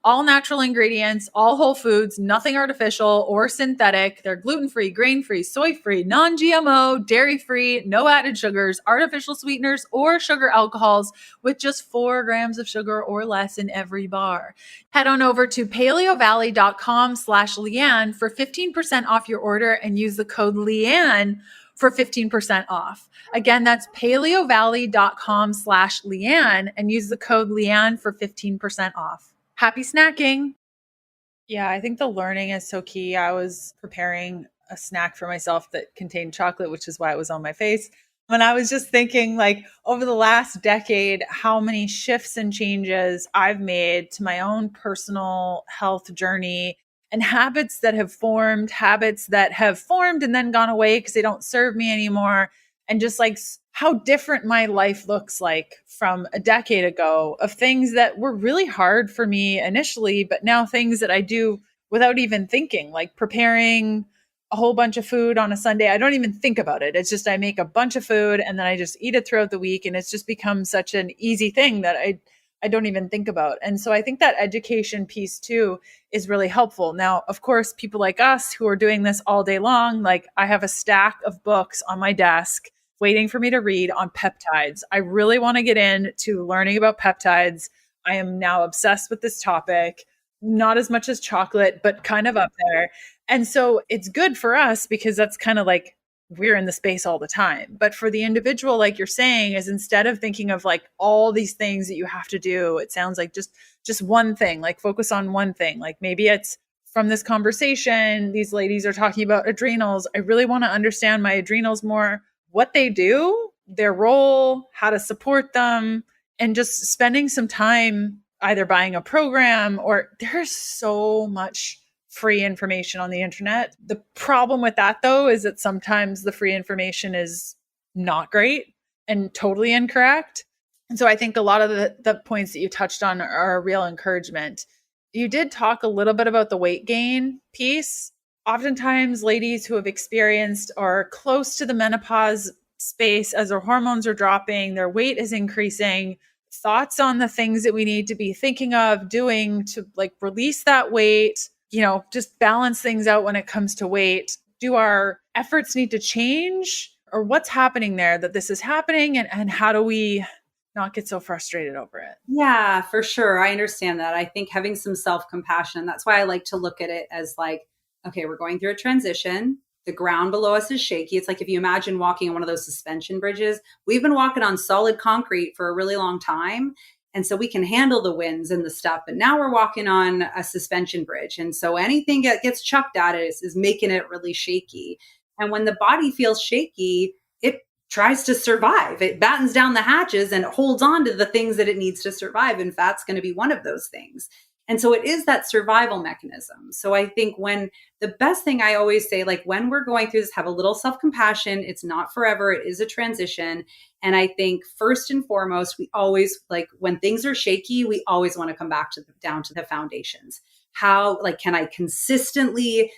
All natural ingredients, all whole foods, nothing artificial or synthetic. They're gluten-free, grain-free, soy-free, non-GMO, dairy-free, no added sugars, artificial sweeteners, or sugar alcohols with just 4 grams of sugar or less in every bar. Head on over to paleovalley.com/Leanne for 15% off your order and use the code Leanne for 15% off. Again, that's paleovalley.com/Leanne and use the code Leanne for 15% off. Happy snacking. Yeah, I think the learning is so key. I was preparing a snack for myself that contained chocolate, which is why it was on my face. And I was just thinking, like, over the last decade, how many shifts and changes I've made to my own personal health journey and habits that have formed and then gone away because they don't serve me anymore. And just like how different my life looks like from a decade ago of things that were really hard for me initially, but now things that I do without even thinking, like preparing a whole bunch of food on a Sunday. I don't even think about it. It's just I make a bunch of food and then I just eat it throughout the week. And it's just become such an easy thing that I don't even think about. And so I think that education piece too is really helpful. Now, of course, people like us who are doing this all day long, like I have a stack of books on my desk waiting for me to read on peptides. I really want to get into learning about peptides. I am now obsessed with this topic, not as much as chocolate, but kind of up there. And so it's good for us because that's kind of like we're in the space all the time. But for the individual, like you're saying, is instead of thinking of like all these things that you have to do, it sounds like just one thing, like focus on one thing. Like maybe it's from this conversation, these ladies are talking about adrenals. I really want to understand my adrenals more, what they do, their role, how to support them, and just spending some time either buying a program or there's so much free information on the internet. The problem with that though is that sometimes the free information is not great and totally incorrect. And so I think a lot of the points that you touched on are a real encouragement. You did talk a little bit about the weight gain piece. Oftentimes ladies who have experienced or close to the menopause space as their hormones are dropping, their weight is increasing, thoughts on the things that we need to be thinking of doing to like release that weight, just balance things out when it comes to weight. Do our efforts need to change or what's happening there that this is happening and how do we not get so frustrated over it? Yeah, for sure. I understand that. I think having some self-compassion, that's why I like to look at it as like, okay, we're going through a transition. The ground below us is shaky. It's like if you imagine walking on one of those suspension bridges, we've been walking on solid concrete for a really long time. And so we can handle the winds and the stuff. But now we're walking on a suspension bridge. And so anything that gets chucked at it is making it really shaky. And when the body feels shaky, it tries to survive. It battens down the hatches and it holds on to the things that it needs to survive. And fat's going to be one of those things. And so it is that survival mechanism. So I think when the best thing I always say, like when we're going through this, have a little self-compassion. It's not forever. It is a transition. And I think first and foremost, we always like when things are shaky, we always want to come back down to the foundations. How, like, can I consistently,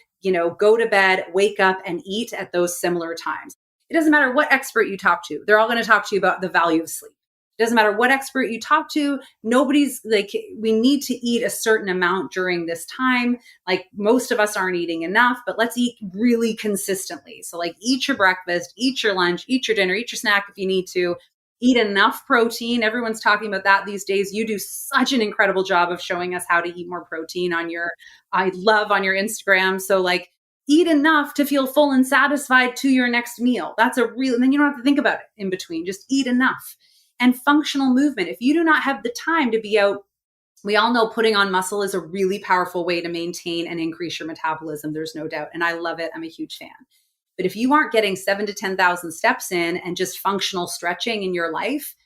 go to bed, wake up and eat at those similar times? It doesn't matter what expert you talk to. They're all going to talk to you about the value of sleep. It doesn't matter what expert you talk to. Nobody's like, we need to eat a certain amount during this time. Like most of us aren't eating enough, but let's eat really consistently. So like eat your breakfast, eat your lunch, eat your dinner, eat your snack if you need to. Eat enough protein. Everyone's talking about that these days. You do such an incredible job of showing us how to eat more protein on your Instagram. So like eat enough to feel full and satisfied to your next meal. That's and then you don't have to think about it in between. Just eat enough. And functional movement. If you do not have the time to be out, we all know putting on muscle is a really powerful way to maintain and increase your metabolism. There's no doubt. And I love it. I'm a huge fan. But if you aren't getting 7,000 to 10,000 steps in and just functional stretching in your life,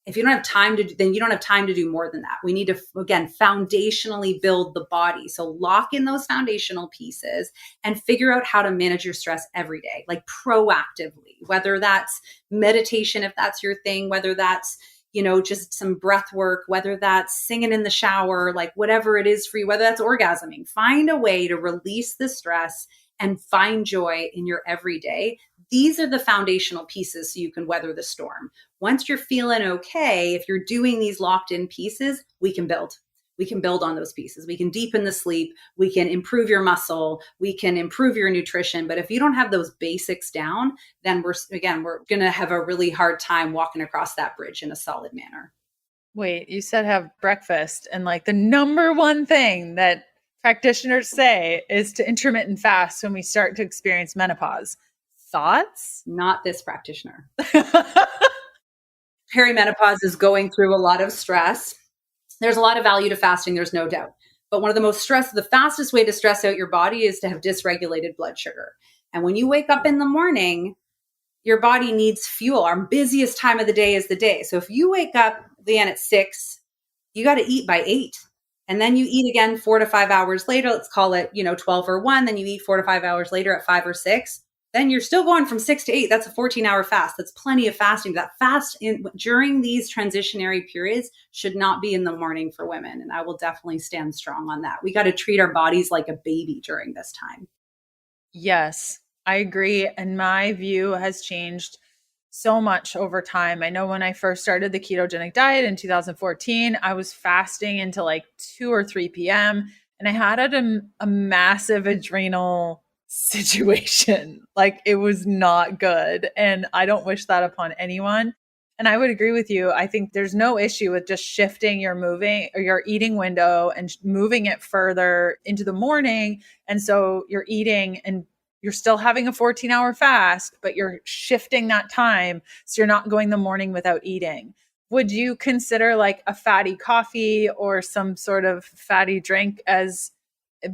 if you don't have time to, then you don't have time to do more than that. We need to, again, foundationally build the body. So lock in those foundational pieces and figure out how to manage your stress every day, like proactively, whether that's meditation, if that's your thing, whether that's, just some breath work, whether that's singing in the shower, like whatever it is for you, whether that's orgasming, find a way to release the stress and find joy in your everyday. These are the foundational pieces so you can weather the storm. Once you're feeling okay, if you're doing these locked in pieces, we can build. We can build on those pieces. We can deepen the sleep. We can improve your muscle. We can improve your nutrition. But if you don't have those basics down, then we're going to have a really hard time walking across that bridge in a solid manner. Wait, you said have breakfast. And like the number one thing that practitioners say is to intermittent fast when we start to experience menopause. Thoughts? Not this practitioner. Perimenopause is going through a lot of stress. There's a lot of value to fasting, there's no doubt. But the fastest way to stress out your body is to have dysregulated blood sugar. And when you wake up in the morning, your body needs fuel. Our busiest time of the day is the day. So if you wake up, Leanne, at 6, you got to eat by 8. And then you eat again 4 to 5 hours later. Let's call it, 12 or 1. Then you eat 4 to 5 hours later at 5 or 6. Then you're still going from 6 to 8. That's a 14-hour fast. That's plenty of fasting. That fast during these transitionary periods should not be in the morning for women. And I will definitely stand strong on that. We got to treat our bodies like a baby during this time. Yes, I agree. And my view has changed so much over time. I know when I first started the ketogenic diet in 2014, I was fasting until like 2 or 3 p.m. And I had a massive adrenal situation. Like it was not good. And I don't wish that upon anyone. And I would agree with you. I think there's no issue with just shifting your eating window and moving it further into the morning. And so you're eating and you're still having a 14-hour fast, but you're shifting that time. So you're not going the morning without eating. Would you consider like a fatty coffee or some sort of fatty drink as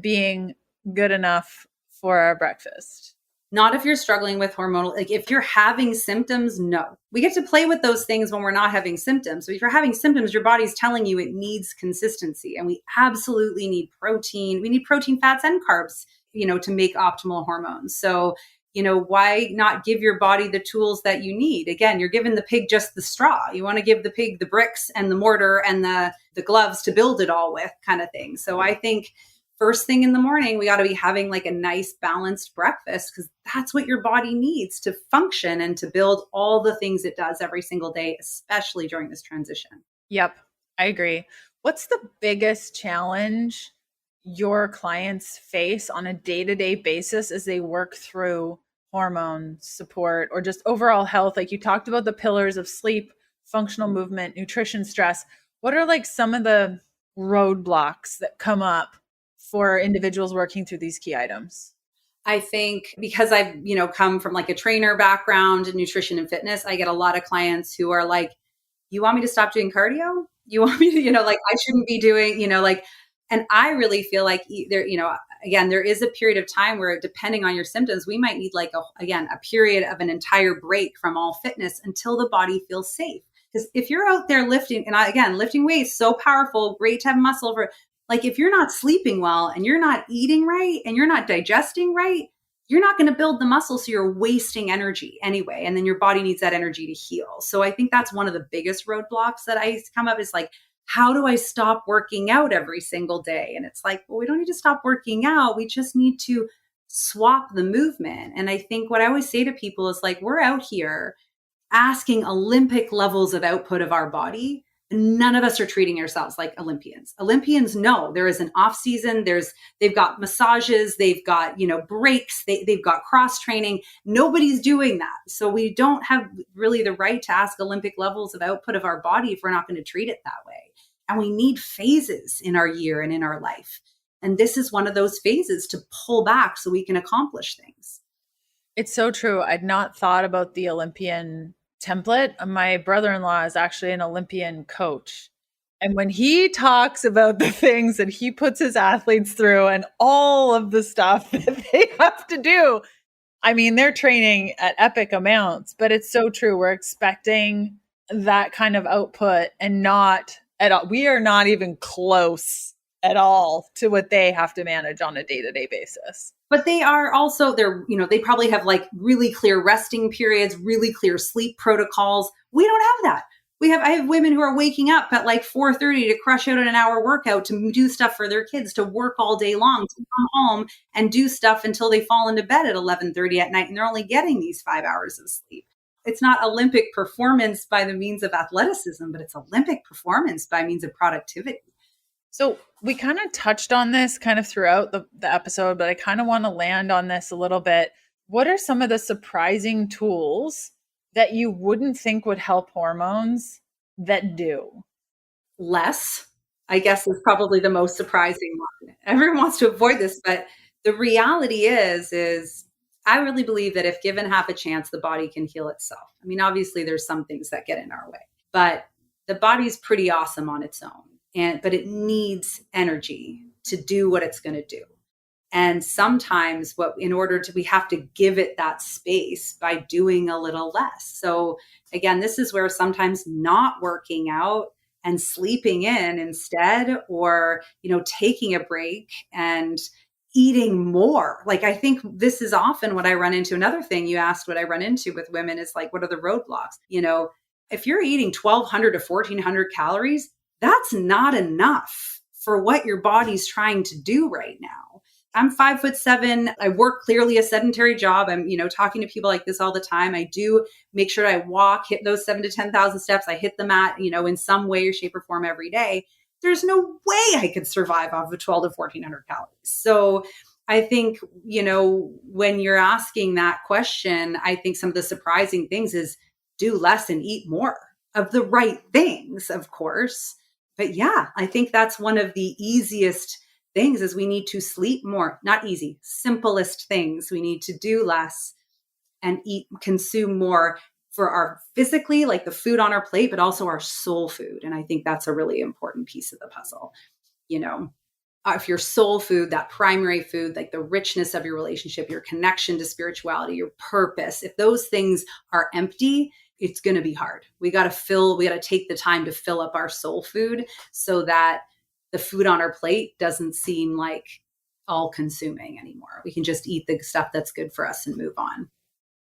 being good enough for our breakfast? Not if you're struggling with hormonal, like if you're having symptoms, no. We get to play with those things when we're not having symptoms. So if you're having symptoms, your body's telling you it needs consistency, and we absolutely need protein. We need protein, fats, and carbs, to make optimal hormones. So, why not give your body the tools that you need? Again, you're giving the pig just the straw. You want to give the pig the bricks and the mortar and the gloves to build it all with, kind of thing. So I think first thing in the morning, we got to be having like a nice balanced breakfast, because that's what your body needs to function and to build all the things it does every single day, especially during this transition. Yep, I agree. What's the biggest challenge your clients face on a day-to-day basis as they work through hormone support or just overall health? Like you talked about the pillars of sleep, functional movement, nutrition, stress. What are like some of the roadblocks that come up for individuals working through these key items? I think because I've, come from like a trainer background in nutrition and fitness, I get a lot of clients who are like, you want me to stop doing cardio? You want me to, I shouldn't be doing, and I really feel like there, again, there is a period of time where depending on your symptoms, we might need like a period of an entire break from all fitness until the body feels safe. Because if you're out there lifting, and again, lifting weights, so powerful, great to have muscle for, like if you're not sleeping well and you're not eating right and you're not digesting right, you're not going to build the muscle. So you're wasting energy anyway. And then your body needs that energy to heal. So I think that's one of the biggest roadblocks that I come up is like, how do I stop working out every single day? And it's like, well, we don't need to stop working out. We just need to swap the movement. And I think what I always say to people is like, we're out here asking Olympic levels of output of our body. None of us are treating ourselves like Olympians. Olympians know there is an off season. They've got massages, they've got, breaks, they've got cross training. Nobody's doing that. So we don't have really the right to ask Olympic levels of output of our body if we're not going to treat it that way. And we need phases in our year and in our life. And this is one of those phases to pull back so we can accomplish things. It's so true. I'd not thought about the Olympian template. My brother-in-law is actually an Olympian coach. And when he talks about the things that he puts his athletes through and all of the stuff that they have to do, I mean, they're training at epic amounts, but it's so true. We're expecting that kind of output and not at all. We are not even close at all to what they have to manage on a day-to-day basis. But they are also, they probably have like really clear resting periods, really clear sleep protocols. We don't have that. I have women who are waking up at like 4:30 to crush out an hour workout, to do stuff for their kids, to work all day long, to come home and do stuff until they fall into bed at 11:30 at night. And they're only getting these 5 hours of sleep. It's not Olympic performance by the means of athleticism, but it's Olympic performance by means of productivity. So we kind of touched on this kind of throughout the episode, but I kind of want to land on this a little bit. What are some of the surprising tools that you wouldn't think would help hormones that do? Less, I guess, is probably the most surprising one. Everyone wants to avoid this, but the reality is I really believe that if given half a chance, the body can heal itself. I mean, obviously there's some things that get in our way, but the body's pretty awesome on its own. But it needs energy to do what it's going to do. And sometimes we have to give it that space by doing a little less. So again, this is where sometimes not working out and sleeping in instead, or, taking a break and eating more. Like, I think this is often what I run into. Another thing you asked, what I run into with women is like, what are the roadblocks? If you're eating 1,200 to 1,400 calories, that's not enough for what your body's trying to do right now. I'm 5'7". I work clearly a sedentary job. I'm, talking to people like this all the time. I do make sure I walk, hit those 7,000 to 10,000 steps. I hit the mat, in some way or shape or form every day. There's no way I could survive off of 1,200 to 1,400 calories. So I think, when you're asking that question, I think some of the surprising things is do less and eat more of the right things, of course. But yeah, I think that's one of the easiest things is we need to sleep more. Not easy, simplest things. We need to do less and consume more for our physically, like the food on our plate, but also our soul food. And I think that's a really important piece of the puzzle. If your soul food, that primary food, like the richness of your relationship, your connection to spirituality, your purpose, if those things are empty, it's going to be hard. We got to take the time to fill up our soul food so that the food on our plate doesn't seem like all consuming anymore. We can just eat the stuff that's good for us and move on.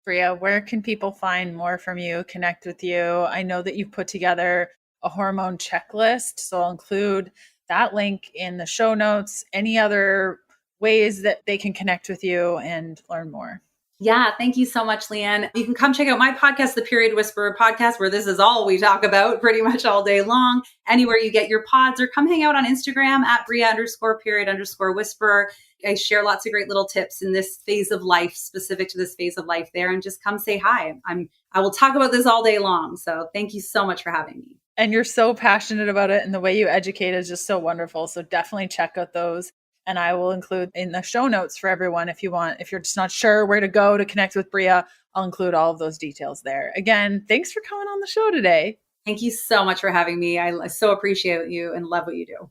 Bria, where can people find more from you, connect with you? I know that you've put together a hormone checklist, so I'll include that link in the show notes. Any other ways that they can connect with you and learn more? Yeah, thank you so much, Leanne. You can come check out my podcast, the Period Whisperer podcast, where this is all we talk about pretty much all day long. Anywhere you get your pods, or come hang out on Instagram at Bria_period_whisperer. I share lots of great little tips in this phase of life, specific to this phase of life there, and just come say hi. I will talk about this all day long. So thank you so much for having me. And you're so passionate about it, and the way you educate is just so wonderful. So definitely check out those. And I will include in the show notes for everyone if you're just not sure where to go to connect with Bria, I'll include all of those details there. Again, thanks for coming on the show today. Thank you so much for having me. I so appreciate you and love what you do.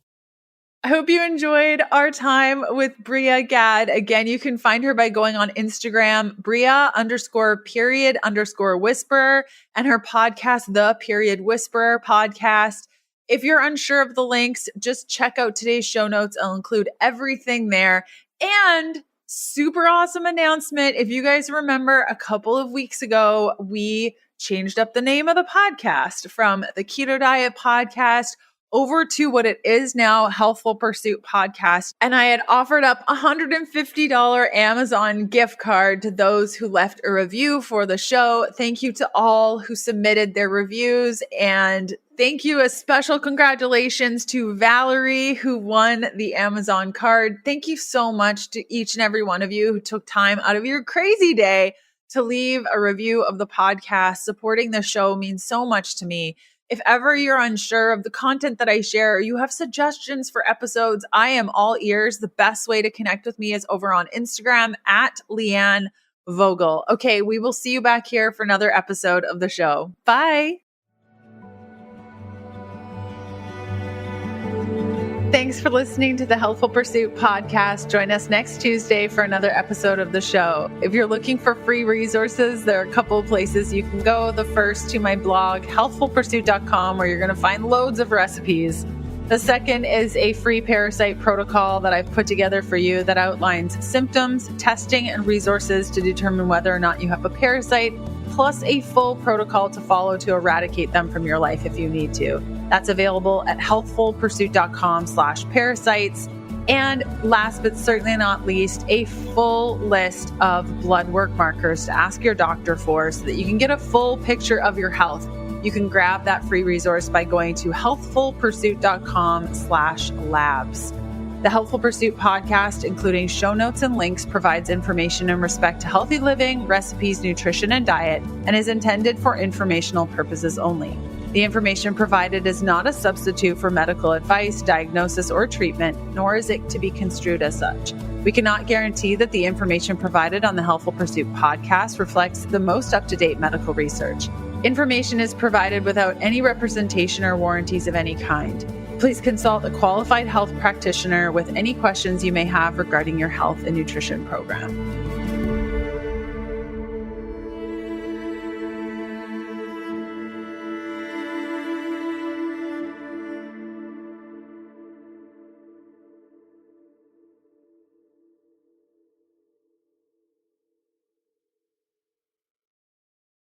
I hope you enjoyed our time with Bria Gadd. Again, you can find her by going on Instagram, Bria_period_whisperer, and her podcast, The Period Whisperer Podcast. If you're unsure of the links, just check out today's show notes. I'll include everything there. And super awesome announcement. If you guys remember, a couple of weeks ago, we changed up the name of the podcast from the Keto Diet Podcast over to what it is now, Healthful Pursuit Podcast. And I had offered up a $150 Amazon gift card to those who left a review for the show. Thank you to all who submitted their reviews. And thank you, a special congratulations to Valerie, who won the Amazon card. Thank you so much to each and every one of you who took time out of your crazy day to leave a review of the podcast. Supporting the show means so much to me. If ever you're unsure of the content that I share, or you have suggestions for episodes, I am all ears. The best way to connect with me is over on Instagram at Leanne Vogel. Okay, we will see you back here for another episode of the show. Bye. Thanks for listening to the Healthful Pursuit Podcast. Join us next Tuesday for another episode of the show. If you're looking for free resources, there are a couple of places you can go. The first to my blog, healthfulpursuit.com, where you're going to find loads of recipes. The second is a free parasite protocol that I've put together for you that outlines symptoms, testing, and resources to determine whether or not you have a parasite, plus a full protocol to follow to eradicate them from your life if you need to. That's available at healthfulpursuit.com/parasites. And last but certainly not least, a full list of blood work markers to ask your doctor for so that you can get a full picture of your health. You can grab that free resource by going to healthfulpursuit.com/labs. The Healthful Pursuit Podcast, including show notes and links, provides information in respect to healthy living, recipes, nutrition, and diet, and is intended for informational purposes only. The information provided is not a substitute for medical advice, diagnosis, or treatment, nor is it to be construed as such. We cannot guarantee that the information provided on the Healthful Pursuit Podcast reflects the most up-to-date medical research. Information is provided without any representation or warranties of any kind. Please consult a qualified health practitioner with any questions you may have regarding your health and nutrition program.